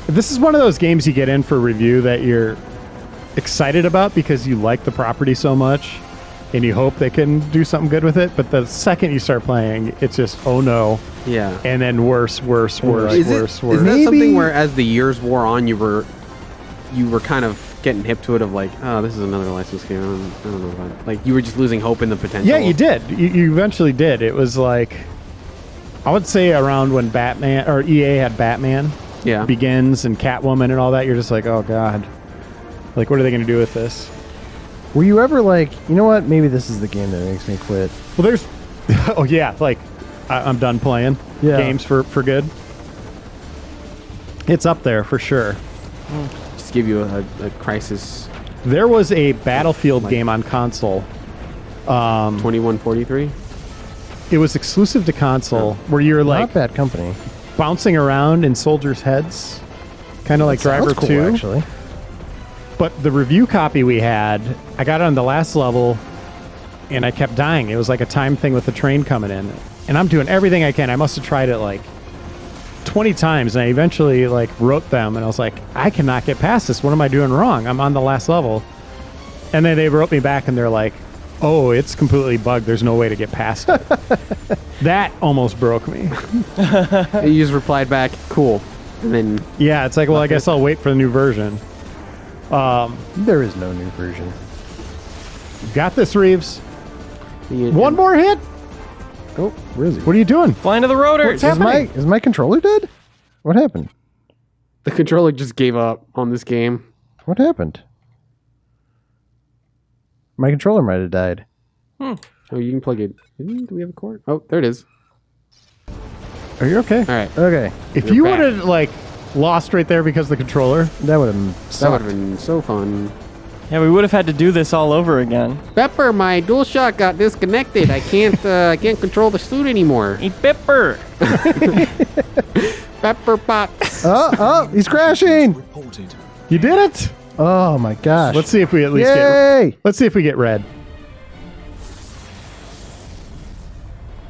This is one of those games you get in for review that you're excited about because you like the property so much and you hope they can do something good with it. But the second you start playing, it's just, oh no. Yeah. And then worse. Is Worse. that something where as the years wore on, you were kind of getting hip to it of like, oh, this is another licensed game. I don't know about it. Like you were just losing hope in the potential. Yeah, you did. You eventually did. It was like, I would say around when Batman or EA had Batman Begins and Catwoman and all that, you're just like, oh God. Like, what are they going to do with this? Were you ever like, you know what? Maybe this is the game that makes me quit. Well, there's, oh yeah, like I'm done playing games for good. It's up there for sure. Just give you a crisis. There was a Battlefield game on console. 2143. It was exclusive to console, where you're like Not bad company. bouncing around in soldiers' heads, kind of like Driver Sounds cool, 2. actually. But the review copy we had, I got on the last level, and I kept dying. It was like a time thing with the train coming in, and I'm doing everything I can. I must have tried it like 20 times, and I eventually like wrote them, and I was like, I cannot get past this. What am I doing wrong? I'm on the last level. And then they wrote me back, and they're like, oh, it's completely bugged. There's no way to get past it. That almost broke me. You just replied back, cool. And then Yeah, it's like, well, I guess I'll wait for the new version. There is no new version. Got this, Reeves. One more hit? Oh, where is he? What are you doing? Flying to the rotors. Is my controller dead? What happened? the controller just gave up on this game. What happened? My controller might have died. Oh, you can plug it. Do we have a cord? Oh, there it is. Are you okay? All right. Okay. If You're you back. would have like lost right there because of the controller, That would have That would have been so fun. Yeah, we would have had to do this all over again. Pepper, my DualShock got disconnected. I can't control the suit anymore. Hey, Pepper! Pepper pot. Oh, he's crashing. Reported. you did it. Oh my gosh. Let's see if we at least Yay! get. Let's see if we get red.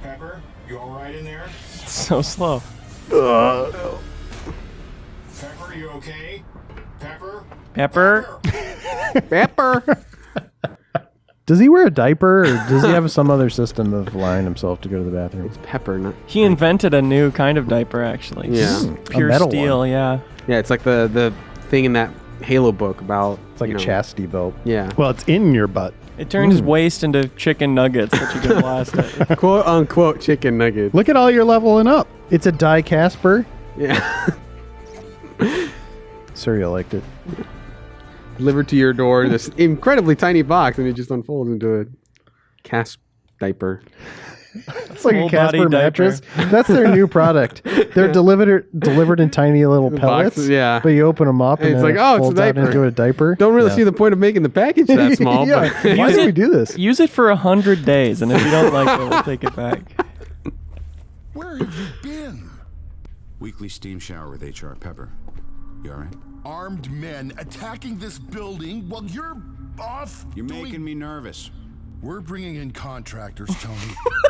Pepper, you all right in there? So slow. Pepper, you okay? Pepper? Pepper? Pepper. Does he wear a diaper, or does he have some other system of allowing himself to go to the bathroom? It's Pepper, not. He invented a new kind of diaper, actually. Yeah. Pure A metal steel, one. yeah. Yeah, it's like the thing in that Halo book about. It's like you a know, chastity belt. Yeah. Well, it's in your butt. It turns waste into chicken nuggets that you can blast it. Quote unquote chicken nugget. Look at all your leveling up. It's a die Casper. Yeah. Suriel liked it. Delivered to your door, this incredibly tiny box, and it just unfolds into a cast diaper. It's like a Full Casper body mattress. That's their new product. They're delivered in tiny little pellets. Boxes, yeah. But you open them up and, And it's then like, it oh, it's a folds out diaper. into a diaper. Don't really Yeah. see the point of making the package that small, Yeah. but Why Use do it- we do this? Use it for 100 days, and if you don't like it, we'll take it back. Where have you been? Weekly steam shower with HR Pepper. You all right? Armed men attacking this building while you're off. You're doing- making me nervous. We're bringing in contractors, Tony.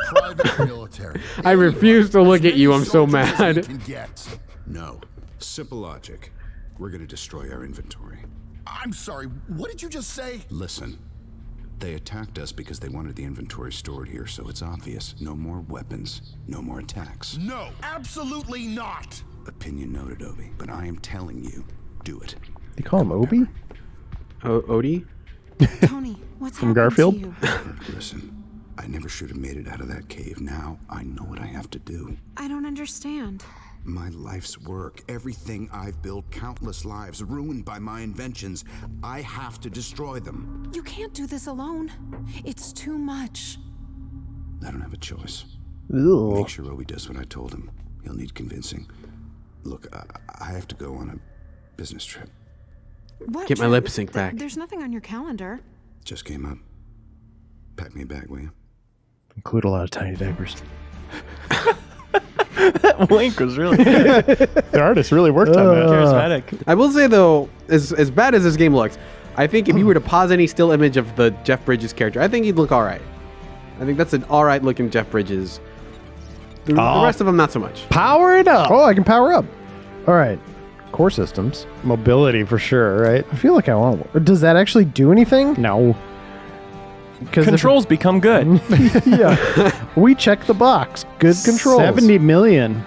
Private military. I refuse to look As at you. many I'm so soldiers as we mad. can get. No. Simple logic. We're gonna destroy our inventory. I'm sorry, what did you just say? Listen. They attacked us because they wanted the inventory stored here, so it's obvious. No more weapons, no more attacks. No, absolutely not. Opinion noted, Obi, but I am telling you, do it. You call him Obi? Odie? Tony, what's From happened Garfield? to you? Listen, I never should have made it out of that cave. Now I know what I have to do. I don't understand. My life's work, everything I've built, countless lives ruined by my inventions. I have to destroy them. You can't do this alone. It's too much. I don't have a choice. Ew. Make sure Obi does what I told him. He'll need convincing. Look, I have to go on a business trip. What? Get my lip sync back. There's nothing on your calendar. Just came up. Pack me a bag, will you? Include a lot of tiny diapers. That wink was really The artist really worked on that. charismatic. I will say though, as bad as this game looks, I think if you were to pause any still image of the Jeff Bridges character, I think he'd look all right. I think that's an all right looking Jeff Bridges. The rest of them, not so much. Power it up. Oh, I can power up. All right. Core systems. Mobility for sure, right? I feel like I want. Does that actually do anything? No. Controls become good. Yeah. We check the box. Good controls. 70 million.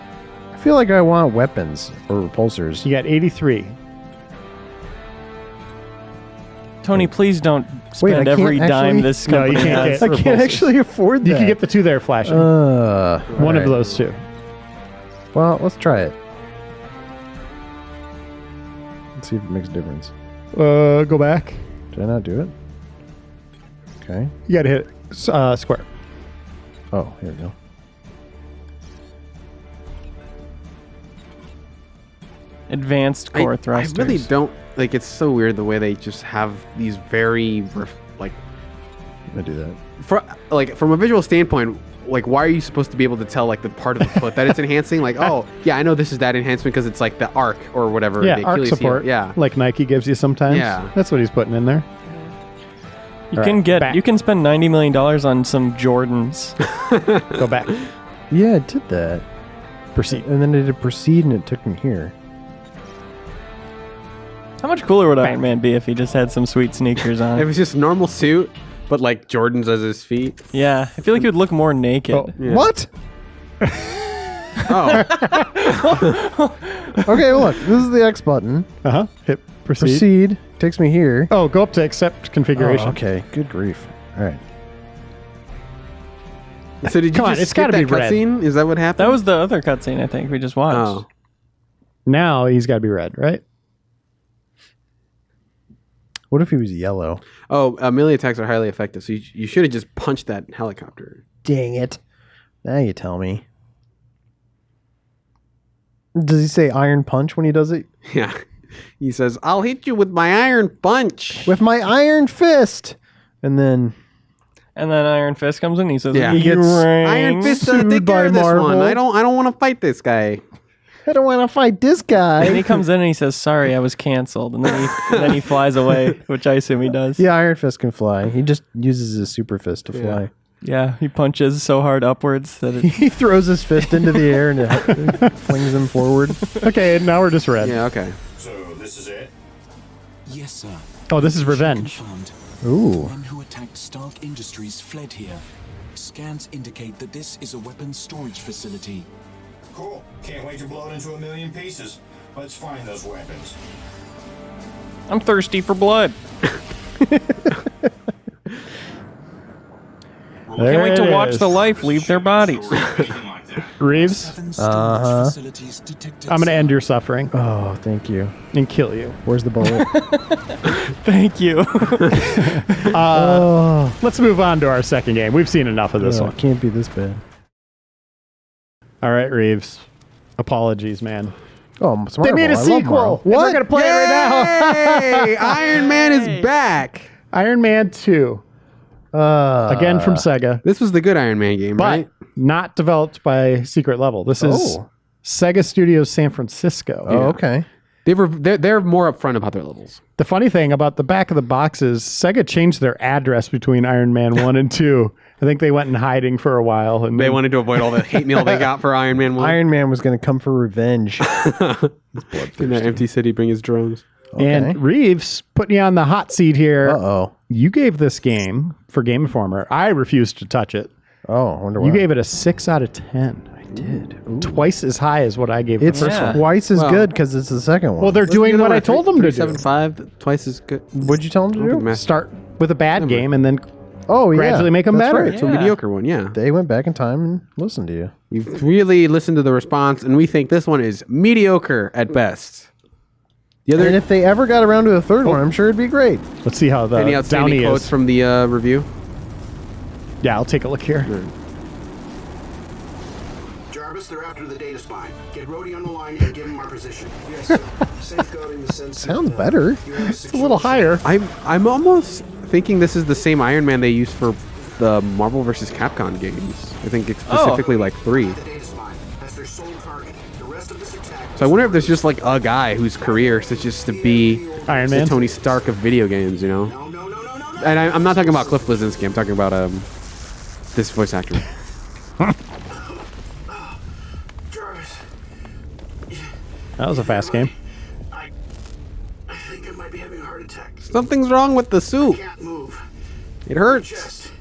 I feel like I want weapons or repulsors. You got 83. Tony, please don't Wait, spend I can't every dime actually- this No, you company can't has. get- I can't repulsors. actually afford that. You can get the two there flashing. One of those two. Well, let's try it. Let's see if it makes a difference. Go back. Did I not do it? Okay. You got to hit square. Oh, here we go. Advanced core thrusters. I really don't like. It's so weird the way they just have these very like. I do that. From a visual standpoint, like why are you supposed to be able to tell like the part of the foot that it's enhancing? Like, oh yeah, I know this is that enhancement because it's like the arc or whatever. Yeah, the arc Achilles support. heel. Yeah. Like Nike gives you sometimes. Yeah. That's what he's putting in there. You can back. you can spend $90 million on some Jordans. Go back. Yeah, it did that. Proceed. And then it did proceed and it took me here. How much cooler would Iron Man be if he just had some sweet sneakers It on? was just normal suit, but like Jordans as his feet. Yeah, I feel like he would look more naked. Oh. Yeah. What? Oh, Okay, look. This is the X button. Uh-huh. Hit proceed. Proceed. Takes me here. Oh, go up to accept configuration. Oh, okay. Good grief. All right. so did you Come on, just it's skip gotta that be red. cutscene? Is that what happened? That was the other cutscene I think we just watched. Oh. Now he's got to be red, right? What if he was yellow? Oh, melee attacks are highly effective. So you should have just punched that helicopter. Dang it. Now you tell me. Does he say iron punch when he does it? Yeah. He says, "I'll hit you with my iron punch." With my iron fist. And then And then Iron Fist comes in and he says, Yeah. he gets Iron Fist, sued take by care of this Marvel. one. I don't want to fight this guy. I don't want to fight this And guy. he comes in and he says, "Sorry, I was canceled." And then he flies away, which I assume he does. Yeah, Iron Fist can fly. He just uses his super fist to fly. Yeah, he punches so hard upwards that it, He throws his fist into the air and it flings him forward. Okay, now we're just red. Yeah, okay. So this is it? Yes, sir. Oh, this is revenge. Confirmed. Ooh. The men who attacked Stark Industries fled here. Scans indicate that this is a weapons storage facility. Cool. Can't wait to blow it into 1,000,000 pieces. Let's find those weapons. I'm thirsty for blood. There Can't wait to it watch is. the life leave their bodies. Reeves, Seven storage facilities detected. I'm going to end your suffering Oh, thank you. and kill you. Where's the bullet? Thank you. Oh, Let's move on to our second game. We've seen enough of this no, one. it can't be this bad. All right, Reeves. Apologies, man. Oh, it's They Marvel. made a I love sequel. Marvel. And we're going to play it right now. Hey, Iron Man is back. Iron Man 2. Again from Sega. This was the good Iron Man game, But right? not developed by Secret Level. This is Oh. Sega Studios San Francisco. Oh, okay. They're more upfront about their levels. The funny thing about the back of the box is Sega changed their address between Iron Man 1 and 2. I think they went in hiding for a while. And They then- wanted to avoid all the hate mail they got for Iron Man 1. Iron Man was going to come for revenge. In that empty city, bring his drones. And Reeves, putting you on the hot seat here. Uh-oh. You gave this game for Game Informer. I refused to touch it. Oh, I wonder why. You gave it a 6 out of 10. I did. Ooh. Twice as high as what I gave It's the first one. twice as Well- good because it's the second one. Well, they're doing what I told them to do. 375, twice as good. What'd you tell them to do? Start with a bad game and then Oh, yeah. gradually make 'em That's better. right. It's a mediocre one, yeah. They went back in time and listened to you. We've really listened to the response, and we think this one is mediocre at best. The other And if they ever got around to a third one, I'm sure it'd be great. let's see how the any outstanding Downey quotes is. from the review? Yeah, I'll take a look here. Jarvis, they're after the data spy. Get Rhodey on the line and give him our position. Yes, sir. Safeguarding the sense. Sounds better. It's a little higher. I'm almost thinking this is the same Iron Man they used for the Marvel vs. Capcom games. I think it's specifically like 3. The data spy. That's their sole target. The rest of this attack. So I wonder if there's just like a guy whose career is just to be Iron the Man. Tony Stark of video games, you know? And I'm not talking about Cliff Bleszinski. I'm talking about this voice actor. That was a fast game. I think I might be having a heart attack. Something's wrong with the suit. I can't move. It hurts. Just,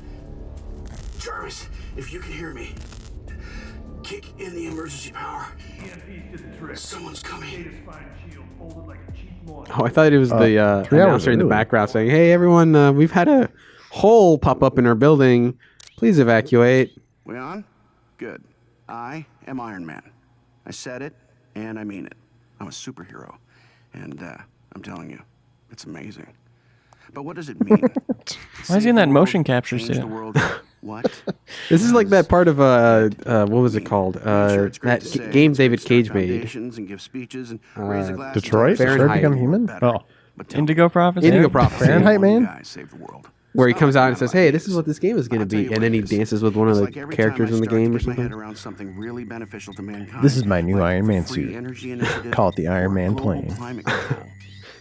Jarvis, if you can hear me, kick in the emergency power. Someone's coming. Oh, I thought it was the 3 hours announcer in the early. background saying, "Hey, everyone, we've had a hole pop up in our building. Please evacuate." We on? Good. I am Iron Man. I said it, and I mean it. I'm a superhero, and I'm telling you, it's amazing. But what does it mean? Why is he in that motion capture Change the suit? world. What? This is like that part of what was it called? Sure, it's great That to say. game It's great David to start Cage made. foundations and give speeches and raise a glass Detroit? and tell Fahrenheit. us Become human? better. Oh. But tell Indigo Prophecy. Indigo Prophecy. Fahrenheit Man? guys save the world. Where he It's not comes like out I'm and says, about "Hey, this is ideas. what this game is going I'll to tell be," you and what then he it is. dances with one of It's the like every characters time I in the start to game or get my head something. around something really beneficial to mankind, This is my new like Iron Man free suit. energy initiative Call it the Iron or Man global plane. climate control.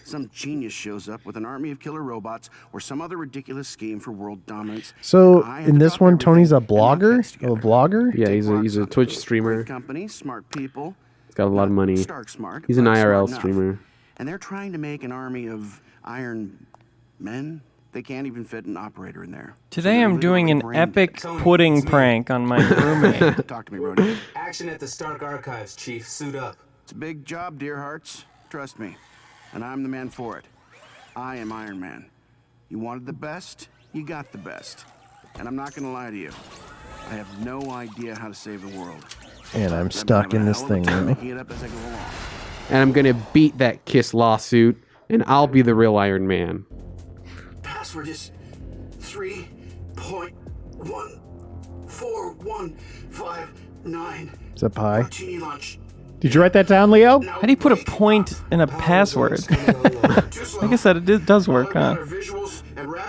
Some genius shows up with an army of killer robots or some other ridiculous scheme for world dominance. So and I have in to this drop one, everything Tony's a and knock blogger? heads A together. vlogger? Yeah, Take he's a Roxxon. Twitch streamer. Great company, smart people. He's got a lot of money. Stark smart, He's an but IRL smart enough. streamer. And they're trying to make an army of Iron Men. They can't even fit an operator in there. Today I'm doing an epic pudding prank on my roommate. Talk to me, Rhodey. Action at the Stark Archives, Chief. Suit up. It's a big job, dear hearts. Trust me. And I'm the man for it. I am Iron Man. You wanted the best, you got the best. And I'm not gonna lie to you. I have no idea how to save the world. And I'm stuck in this thing, really. Making it up as I go along. And I'm going to beat that Kiss lawsuit, and I'll be the real Iron Man. Password is 3.14159. Is that pie? Martini lunch. Did you write that down, Leo? How do you put a point in a password? I guess that it does work, huh?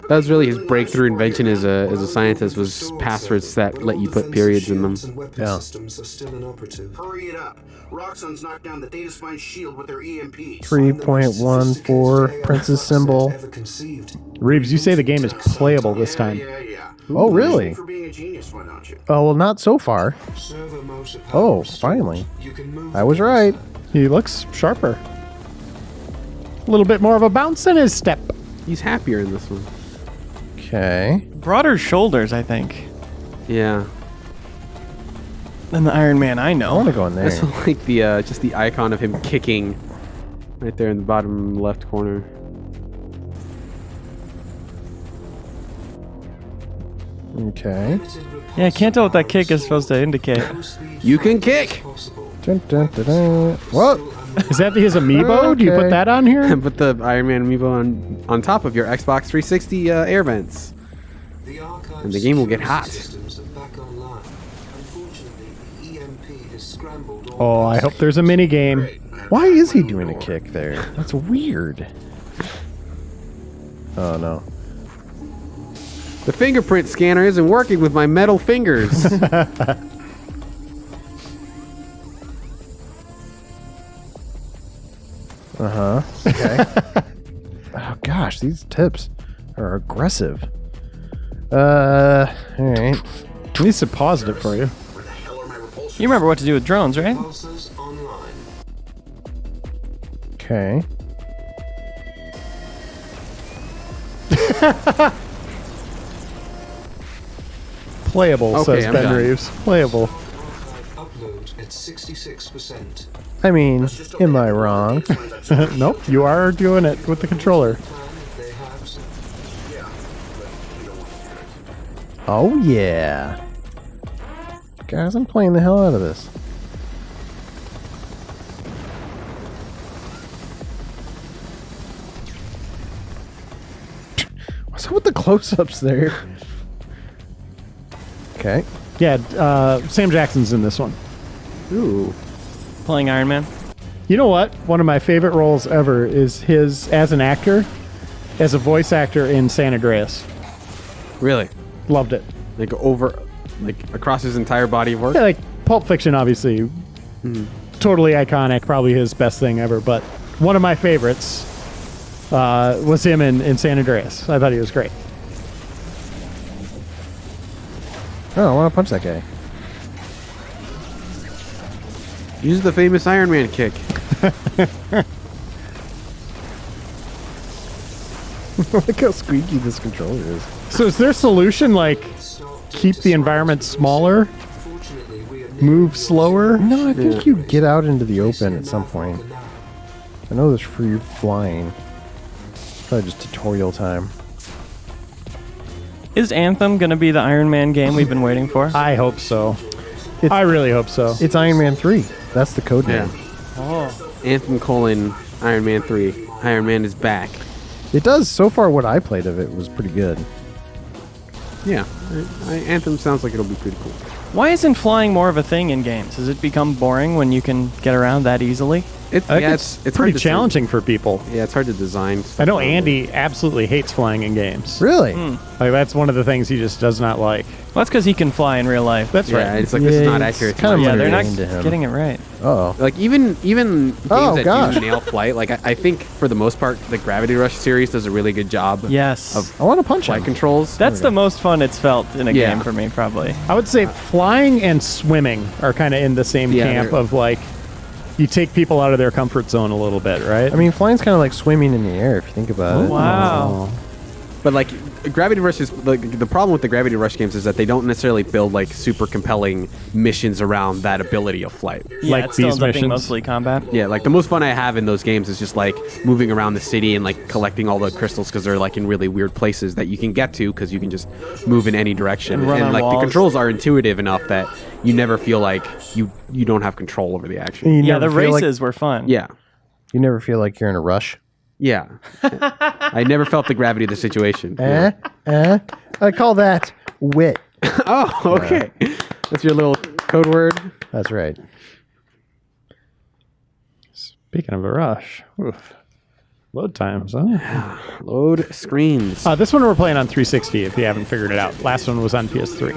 That was really his breakthrough invention as a scientist, was passwords that let you put periods in them. Yeah. Systems are still inoperative. Hurry it up. Roxxon's knocked down the data spine shield with their EMP. 3.14 Princess symbol. Ever conceived. Reeves, you say the game is playable this time. Yeah. Oh, really? For being a genius, why don't you? Oh, well, not so far. Servo motor power Oh, restored. finally. You can move I was right. He looks sharper. A little bit more of a bounce in his step. He's happier in this one. Okay. Broader shoulders, I think, Yeah. than the Iron Man I I know. want to go in there. That's like the just the icon of him kicking right there in the bottom left corner. Okay. Yeah, I can't tell what that kick is supposed to indicate. You can kick! Dun, dun, dun, dun. What? Is that his amiibo? Do you Okay. put that on here? Put the Iron Man amiibo on top of your Xbox 360 air vents. And the game will get hot. Oh, I hope there's a mini game. Why is he doing a kick there? That's weird. Oh, no. The fingerprint scanner isn't working with my metal fingers. Uh-huh. Okay. Oh, gosh, these tips are aggressive. All right. At least it paused it for you. You remember what to do with drones, right? Okay. Playable, Okay, says I'm Ben done. Reeves. Playable. Upload at 66%. I mean, am I wrong? Nope, you are doing it with the controller. They have some. Oh, yeah. Guys, I'm playing the hell out of this. What's up with the close-ups there? Okay. Yeah, Sam Jackson's in this one. Ooh. Playing Iron Man. You know what? One of my favorite roles ever is his as an actor, as a voice actor in San Andreas. Really? Loved it. Like across his entire body of work? Yeah, like Pulp Fiction, obviously. totally iconic, probably his best thing ever. But one of my favorites was him in San Andreas. I thought he was great. Oh, I want to punch that guy. Use the famous Iron Man kick. Look how squeaky this controller is. So is their solution like keep the environment smaller, move slower? No, I think you get out into the open at some point. I know there's free flying. Probably just tutorial time. Is Anthem going to be the Iron Man game we've been waiting for? I hope so. I really hope so. It's Iron Man 3. That's the code name. Anthem : Iron Man 3. Iron Man is back. It does. So far, what I played of it was pretty good. Yeah. Anthem sounds like it'll be pretty cool. Why isn't flying more of a thing in games? Has it become boring when you can get around that easily? It's pretty hard to challenging for people. Yeah, it's hard to design. I know Andy absolutely hates flying in games. Really? Like that's one of the things he just does not like. Well, that's because he can fly in real life. That's right. Yeah, it's like this is not accurate. Kind of they're not to him. getting it right. Oh, Like even games that gosh. do nail flight, like I think for the most part, the Gravity Rush series does a really good job. Yes. Of I want to punch flight him. controls. That's the most fun it's felt in a Yeah. game for me, probably. I would say flying and swimming are kind of in the same Yeah, camp they're- of like you take people out of their comfort zone a little bit, right? I mean, flying's kind of like swimming in the air if you think about it. Wow. But like Gravity Rush is like the problem with the Gravity Rush games is that they don't necessarily build like super compelling missions around that ability of flight. Yeah, Like it still these ends up being missions. mostly combat. Yeah, like the most fun I have in those games is just like moving around the city and like collecting all the crystals because they're like in really weird places that you can get to because you can just move in any direction. And run on like walls. the controls are intuitive enough that you never feel like you don't have control over the action. You Yeah, the never feel like- races were fun. Yeah. you never feel like you're in a rush. Yeah. I never felt the gravity of the situation. I call that wit. Oh, okay. That's your little code word. That's right. Speaking of a rush, oof. Load times, huh? Load screens. This one we're playing on 360 if you haven't figured it out. Last one was on PS3.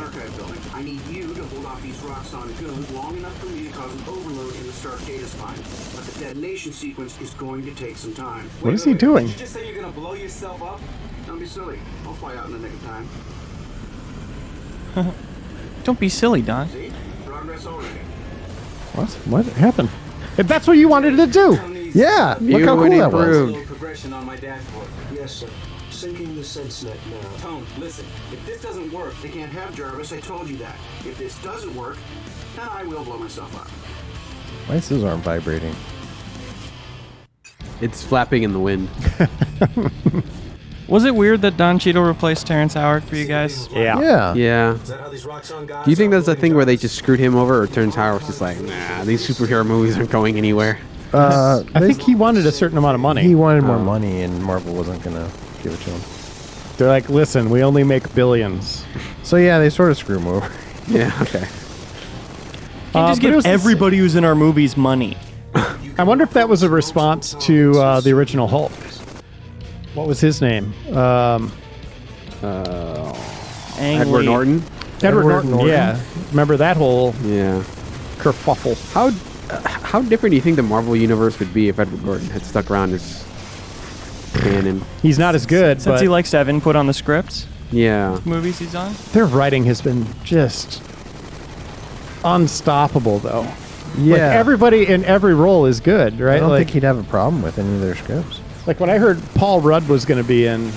I need you to hold off these rocks on goons long enough for me to cause an overload in the Stark data spine. But the detonation sequence is going to take some time. What is he doing? Did you just say you're going to blow yourself up? Don't be silly. I'll fly out in the nick of time. Don't be silly, Don. See? Progress already. What happened? If that's what you wanted to do. Yeah, look how cool that was. Progression on my dashboard. Yes, sir. Syncing the sense net now. Tone, listen. If this doesn't work, they can't have Jarvis. I told you that. If this doesn't work, then I will blow myself up. Why is his arm vibrating? It's flapping in the wind. Was it weird that Don Cheadle replaced Terrence Howard for you guys? Yeah. Yeah. Is that how these rocks on guys? Do you think that's the thing where they just screwed him over, or turns Howard was just like, nah, these superhero movies aren't going anywhere? I think he wanted a certain amount of money. He wanted more money, and Marvel wasn't gonna give it to him. They're like, listen, we only make billions. So yeah, they sort of screw him over. Yeah, okay. Can't just but it give was the everybody who's in our movies money. I wonder if that was a response to the original Hulk. What was his name? Ang Edward Lee. Norton? Edward Norton. Yeah. Remember that whole Yeah. kerfuffle? How different do you think the Marvel universe would be if Edward Norton had stuck around as canon? He's not as good, Since but he likes to have input on the scripts, Yeah. movies he's on. their writing has been just unstoppable, though. Yeah, Like, everybody in every role is good, right? I don't like, think he'd have a problem with any of their scripts. like when I heard Paul Rudd was going to be in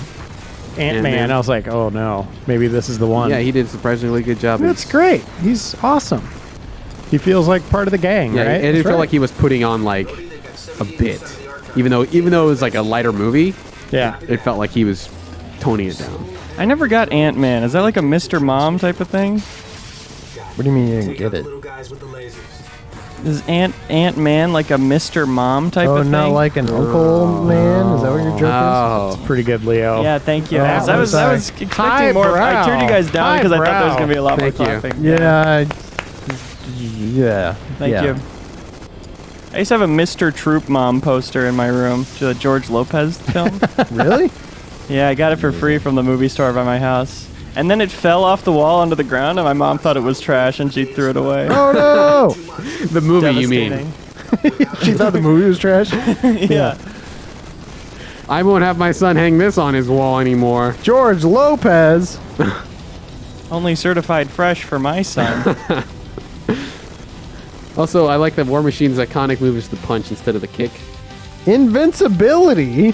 Ant-Man, Ant-Man. I was like, oh no, maybe this is the one. Yeah, he did a surprisingly good job. That's great. He's awesome. He feels like part of the gang, Yeah, right? it didn't feel like he was putting on like a bit, even though it was like a lighter movie. Yeah. It felt like he was toning it down. I never got Ant-Man. Is that like a Mr. Mom type of thing? What do you mean you didn't get it? Little guys with the lasers. Is Ant-Man like a Mr. Mom type Oh, of thing? not like an uncle man? Is that what your joke Oh, Pretty good, Leo. Yeah, thank you. Oh, I was I'm expecting more. I turned you guys down because I thought there was going to be a lot Thank more you. clapping. is? Yeah. Yeah. Thank yeah. you. I used to have a Mr. Troop Mom poster in my room, the George Lopez film. Really? Yeah, I got it for free from the movie store by my house. And then it fell off the wall onto the ground, and my mom thought it was trash, and she threw it away. Oh no! the movie, you mean? Devastating. She thought the movie was trash. Yeah. I won't have my son hang this on his wall anymore. George Lopez. Only certified fresh for my son. Also, I like that War Machine's iconic move is the punch instead of the kick. Invincibility.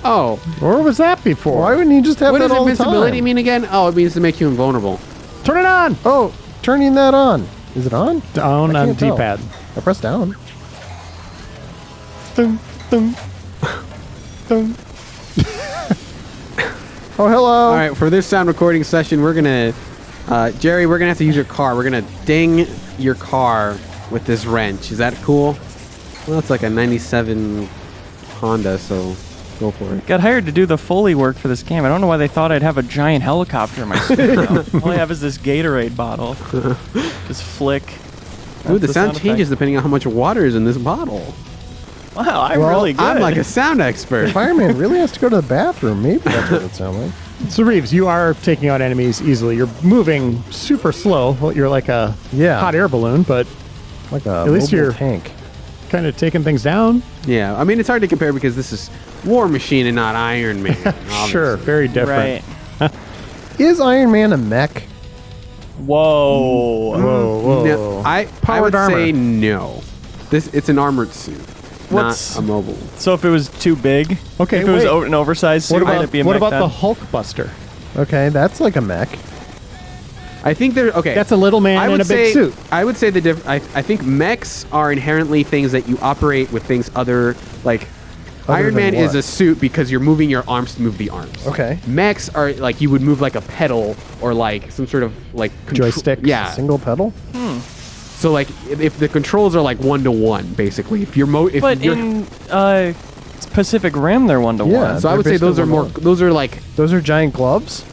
Oh. Or was that before? Why wouldn't he just have What that does all the invincibility time? mean again? Oh, it means to make you invulnerable. Turn it on! Oh, turning that on. Is it on? Down I on can't tell. D-pad. I pressed down. Dun, dun, dun. Oh, hello. All right, for this sound recording session, we're going to... Jerry, we're going to have to use your car. We're going to ding your car with this wrench. Is that cool? Well, it's like a 97 Honda, so go for it. Got hired to do the Foley work for this game. I don't know why they thought I'd have a giant helicopter in my studio. All I have is this Gatorade bottle. Just flick. Ooh, That's the sound changes effect. depending on how much water is in this bottle. Wow, I'm Well, really good. I'm like a sound expert. Fireman really has to go to the bathroom. Maybe that's what it sounds like. So Reeves, you are taking out enemies easily. You're moving super slow. Well, you're like a hot air balloon, but like a at least mobile you're tank. kind of taking things down. Yeah, I mean, it's hard to compare because this is War Machine and not Iron Man. Sure, very different. Right. Is Iron Man a mech? Whoa. Whoa, whoa. No, I Powered would say armor. no. It's an armored suit, What's- not a mobile. So if it was too big, Okay, if it was wait. an oversized suit, What would about, it be a what mech about then? the Hulk Buster? Okay, that's like a mech. I think they're okay. That's a little man I in would a big say, suit. I would say I think mechs are inherently things that you operate with things other like. Other Iron than Man is what? a suit because you're moving your arms to move the arms. Okay. Mechs are like you would move like a pedal or like some sort of like Joystick. Yeah. Single pedal? So like if the controls are like 1-to-1 basically. If you're But in Pacific Rim, they're 1-to-1. Yeah. so I would say those are more. Those are like Those are giant gloves?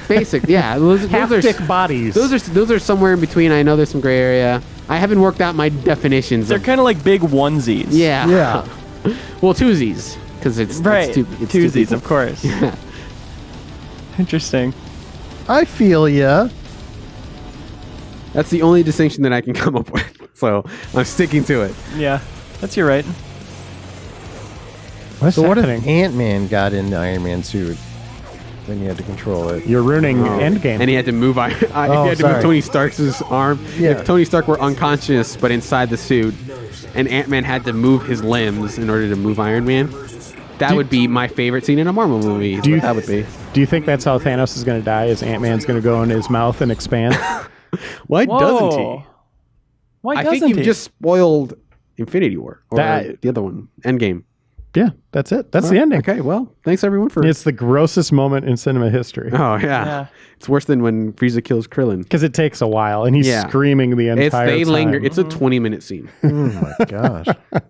basic. Yeah. Those are Haptic bodies. those are somewhere in between. I know there's some gray area. I haven't worked out my definitions. They're of, kind of like big onesies. yeah. Yeah. Well, twosies because it's Right. It's two Twosies, people. of course. Yeah. Interesting. I feel ya. That's the only distinction that I can come up with. So I'm sticking to it. Yeah, that's your right. What's So what if happening? Ant-Man got in the Iron Man suit? Then you had to control it. You're ruining Oh. Endgame. And he had to move. He had to sorry. move Tony Stark's arm. Yeah. If Tony Stark were unconscious but inside the suit, and Ant-Man had to move his limbs in order to move Iron Man, that would be my favorite scene in a Marvel movie. Do you- That would be. Do you think that's how Thanos is going to die? Is Ant-Man's going to go in his mouth and expand? Why doesn't Whoa. he? Why I doesn't think you've he? just spoiled Infinity War or That- the other one, Endgame. Yeah, that's it. That's the ending. Okay, well, thanks everyone for. It's the grossest moment in cinema history Oh yeah. It's worse than when Frieza kills Krillin. because it takes a while, and he's Yeah. screaming the entire They time. linger. It's a 20-minute scene. Oh my gosh. I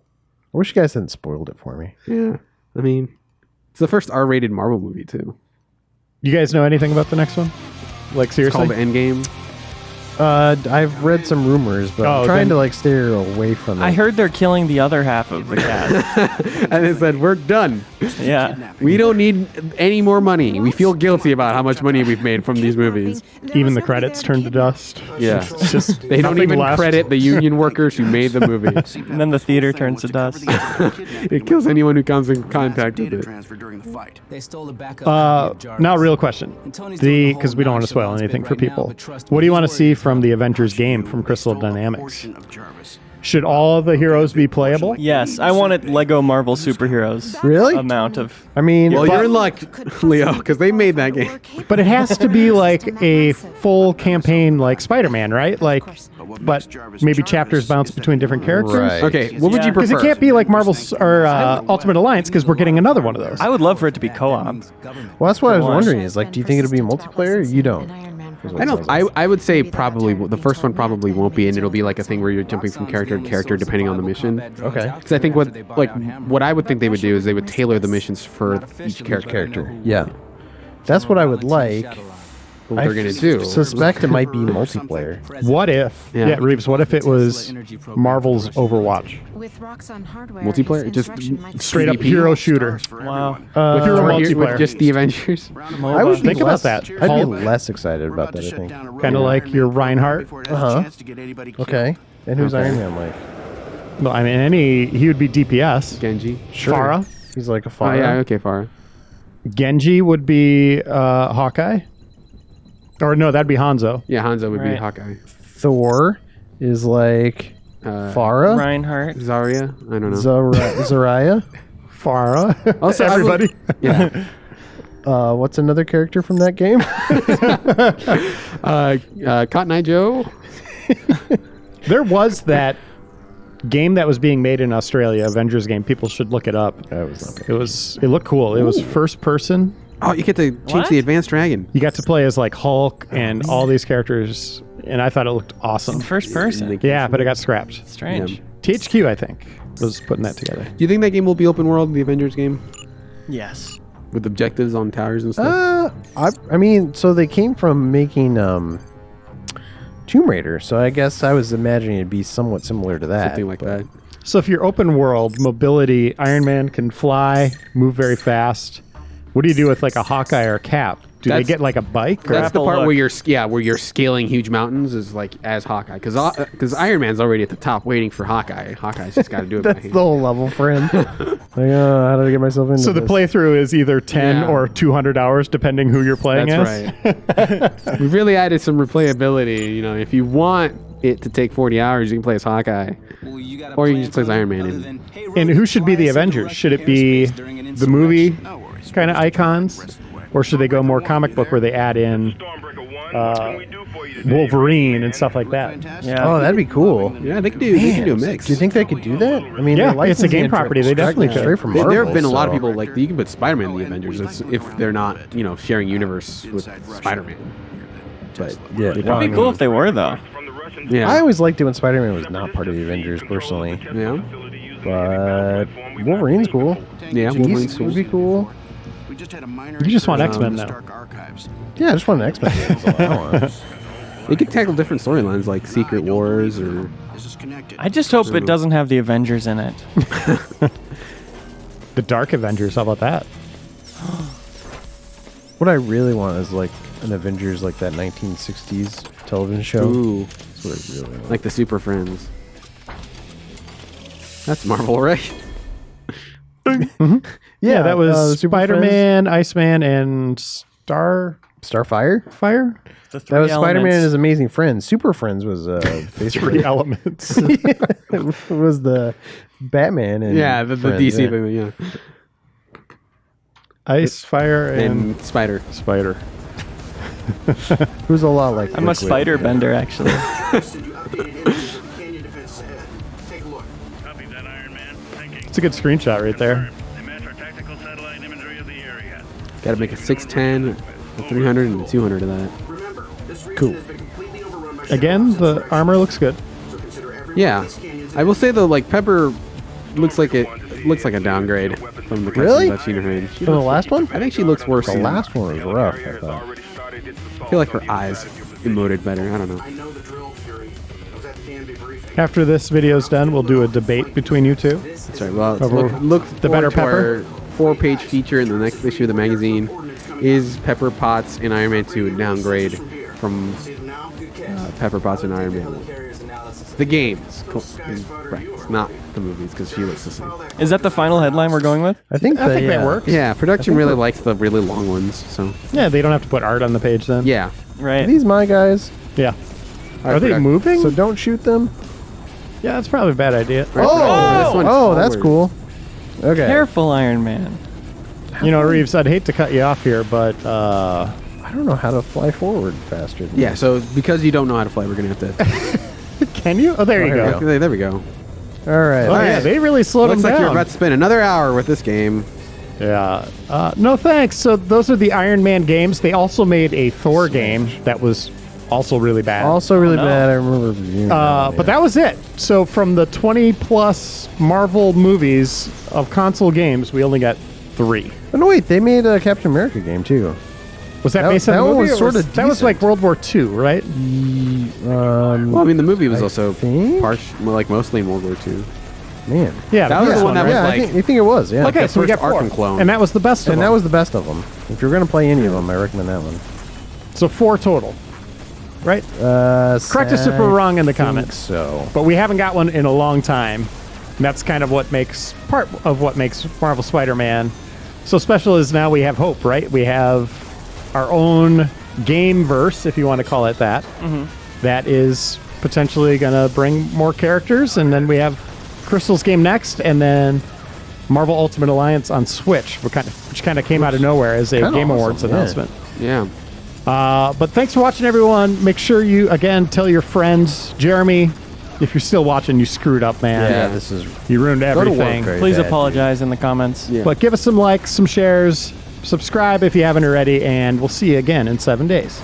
wish you guys hadn't spoiled it for me. Yeah, I mean, it's the first R-rated Marvel movie too. You guys know anything about the next one? Like It's seriously? called Endgame. I've read some rumors, but Oh, I'm trying then- to like steer away from it. I heard they're killing the other half of the cast. And they said, we're done. Yeah. We don't need any more money. We feel guilty about how much money we've made from these movies. Even the credits turn to dust. Yeah. It's just They don't nothing even left. credit the union workers who made the movie. And then the theater turns to dust. It kills anyone who comes in contact with it. Transfer during the fight. They stole the backup. Now, real question. Because we don't want to spoil anything for people. What do you want to see from the Avengers game from Crystal Dynamics? Should all of the heroes be playable? Yes, I wanted Lego Marvel superheroes. Really? Amount of. I mean, Well, you're in luck, Leo, because they made that game. But it has to be like a full campaign like Spider-Man, right? Like, but maybe chapters bounce between different characters? Right. Okay, what would you Because prefer? it can't be like Marvel's or Ultimate Alliance because we're getting another one of those. I would love for it to be co-op. well, that's what I was Come on. wondering. Is like, do you think it'll be multiplayer? You don't. I don't. I would say probably the first one probably won't be, and it'll be like a thing where you're jumping from character to character depending on the mission. Okay. Because I think what I would think they would do is they would tailor the missions for each character. Yeah. That's what I would like. What they're gonna do? Suspect it might be multiplayer. What if? Yeah. Yeah, Reeves. What if it was Marvel's Overwatch? With Roxxon hardware, Multiplayer? his Just insurrection might Straight up PvP? hero shooter. Wow. With hero Or here- multiplayer. with just the Avengers. I would be Think about less, that. I'd be Hulk. less excited about that. I think. Kind of like your Reinhardt. Okay. And who's Okay. Iron Man like? Well, I mean, he would be DPS. Genji. Sure. Farah. He's like a Oh Farah. yeah, okay, Farah. Genji would be Hawkeye. Or no, that'd be Hanzo. Yeah, Hanzo would be Right. Hawkeye. Thor is like Farah. Reinhardt. Zarya, I don't know. Zarya. Farah. Also, everybody. Yeah. What's another character from that game? Cotton Eye Joe. There was that game that was being made in Australia, Avengers game. People should look it up. It looked cool. It was first person. Oh, you get to change the Advanced Dragon. You got to play as like Hulk and all these characters, and I thought it looked awesome. First person. Yeah, but it got scrapped. Strange. Yeah. THQ, I think, was putting that together. Do you think that game will be open world, the Avengers game, Yes. with objectives on towers and stuff? I mean, so they came from making Tomb Raider, so I guess I was imagining it'd be somewhat similar to that. Something like that. So if you're open world mobility, Iron Man can fly, move very fast. What do you do with like a Hawkeye or a Cap? Do they get like a bike? Or That's the part where you're scaling huge mountains is like as Hawkeye, because Iron Man's already at the top waiting for Hawkeye. Hawkeye's just got to do it. That's by hand. the whole level for him. Like, how did I get myself into So the this? playthrough is either 10 Yeah. or 200 hours, depending who you're playing That's as. right. We've really added some replayability. You know, if you want it to take 40 hours, you can play as Hawkeye, or you can just play as Iron Man. And who should be the Avengers? Should it be the movie kind of icons? Or should they go more comic book where they add in Wolverine and stuff like that? Yeah. Oh, that'd be cool. Yeah, they can do a mix. Do you think they could do that? I mean, Yeah, they're it's a game licensing it property. They definitely could. straight from There Marvel, have been a lot of so- people like you can put Spider-Man in the Avengers if they're not sharing universe with Spider-Man. But Yeah, It'd be cool if they were, though. yeah, I always liked it when Spider-Man was not part of the Avengers, personally. yeah, But Wolverine's cool. yeah. Beast Wolverine's would be cool. We just had a minor You just want issue X-Men with now. Stark Archives. Yeah, I just want an X-Men game. That's all I want. They could tackle different storylines like Secret Wars or This is connected. I just hope it doesn't have the Avengers in it. The Dark Avengers, how about that? What I really want is like an Avengers, like that 1960s television show. ooh, That's what I really want. like the Super Friends. That's Marvel, right? Yeah, that the was Super Spider-Man, Iceman, and Starfire. Starfire? The That was three Spider-Man and elements. His Amazing Friends. Super Friends was basically Three elements. it was the Batman and Yeah, the Friends, DC yeah. movie, yeah. Ice, fire, and And Spider. Spider. It was a lot like I'm a Liquid. spider bender, actually. Send you updated images of the canyon defense ahead. Take a look. Copy that, Iron Man. Thinking. It's a good screenshot right there. They match our tactical satellite imagery of the area. Got to make a 610, a 300, and a 200 of that. Remember, this region Cool. has been completely overrun by Again, the armor looks good. so consider every Yeah, one of these canyons I will say though, like Pepper looks like a downgrade from the Really? cutscenes I've seen her in. She From the looks- last one? I think she looks worse. The in- last one was rough, I thought. I feel like her eyes emoted better. I don't know. I know the drill, Fury. I was at the damn debriefing. After this video's done, we'll do a debate between you two. That's right. Well, Over look the better forward to our 4-page feature in the next issue of the magazine. Is Pepper Potts in Iron Man 2 a downgrade from Pepper Potts in Iron Man 1? The games, right? Not the movies, because she looks the same. Is that the final headline we're going with? I think that works. Yeah, production think really we're- likes the really long ones. So Yeah, they don't have to put art on the page then. yeah, Are Right. these my guys? Yeah. All Are they production- moving? So don't shoot them. Yeah, that's probably a bad idea. Right, production, this one's Oh, that's forward. cool. Okay. Careful, Iron Man. You know, Reeves, I'd hate to cut you off here, but I don't know how to fly forward faster. Than Yeah, this. so because you don't know how to play, we're gonna have to. can you? Oh, there you here we go. go. There we go. All right. Oh, yeah, they really slowed Looks them like down. you're about to spend another hour with this game. Yeah. No, thanks. So those are the Iron Man games. They also made a Thor game that was also really bad. Also really no. bad. I remember reviewing that. But that was it. So from the 20 plus Marvel movies of console games, we only got 3. Oh, no, wait. They made a Captain America game, too. Was that That- based on that the one movie? was or sorta that was decent. like World War II, right? Well, I mean, the movie was I also think? mostly in World War II. Man. Yeah, That was first the one that was Yeah, like. I think it was, yeah. Okay, so we first got 4. Arkham clone. And that was the best of And them. that was the best of them. If you're going to play any of them, I recommend that one. So 4 total, right? Correct us if we're wrong in the comments. So But we haven't got one in a long time. And that's kind of part of what makes Marvel Spider-Man so special. Is now we have hope, right? We have our own game verse, if you want to call it that. That is potentially going to bring more characters, and then we have Crystal's game next, and then Marvel Ultimate Alliance on Switch, which kind of came out of nowhere as a Game Awards announcement. Yeah. But thanks for watching, everyone. Make sure you, again, tell your friends. Jeremy, if you're still watching, you screwed up, man. Yeah, you ruined everything. Please apologize in the comments. Yeah. But give us some likes, some shares, subscribe if you haven't already, and we'll see you again in 7 days.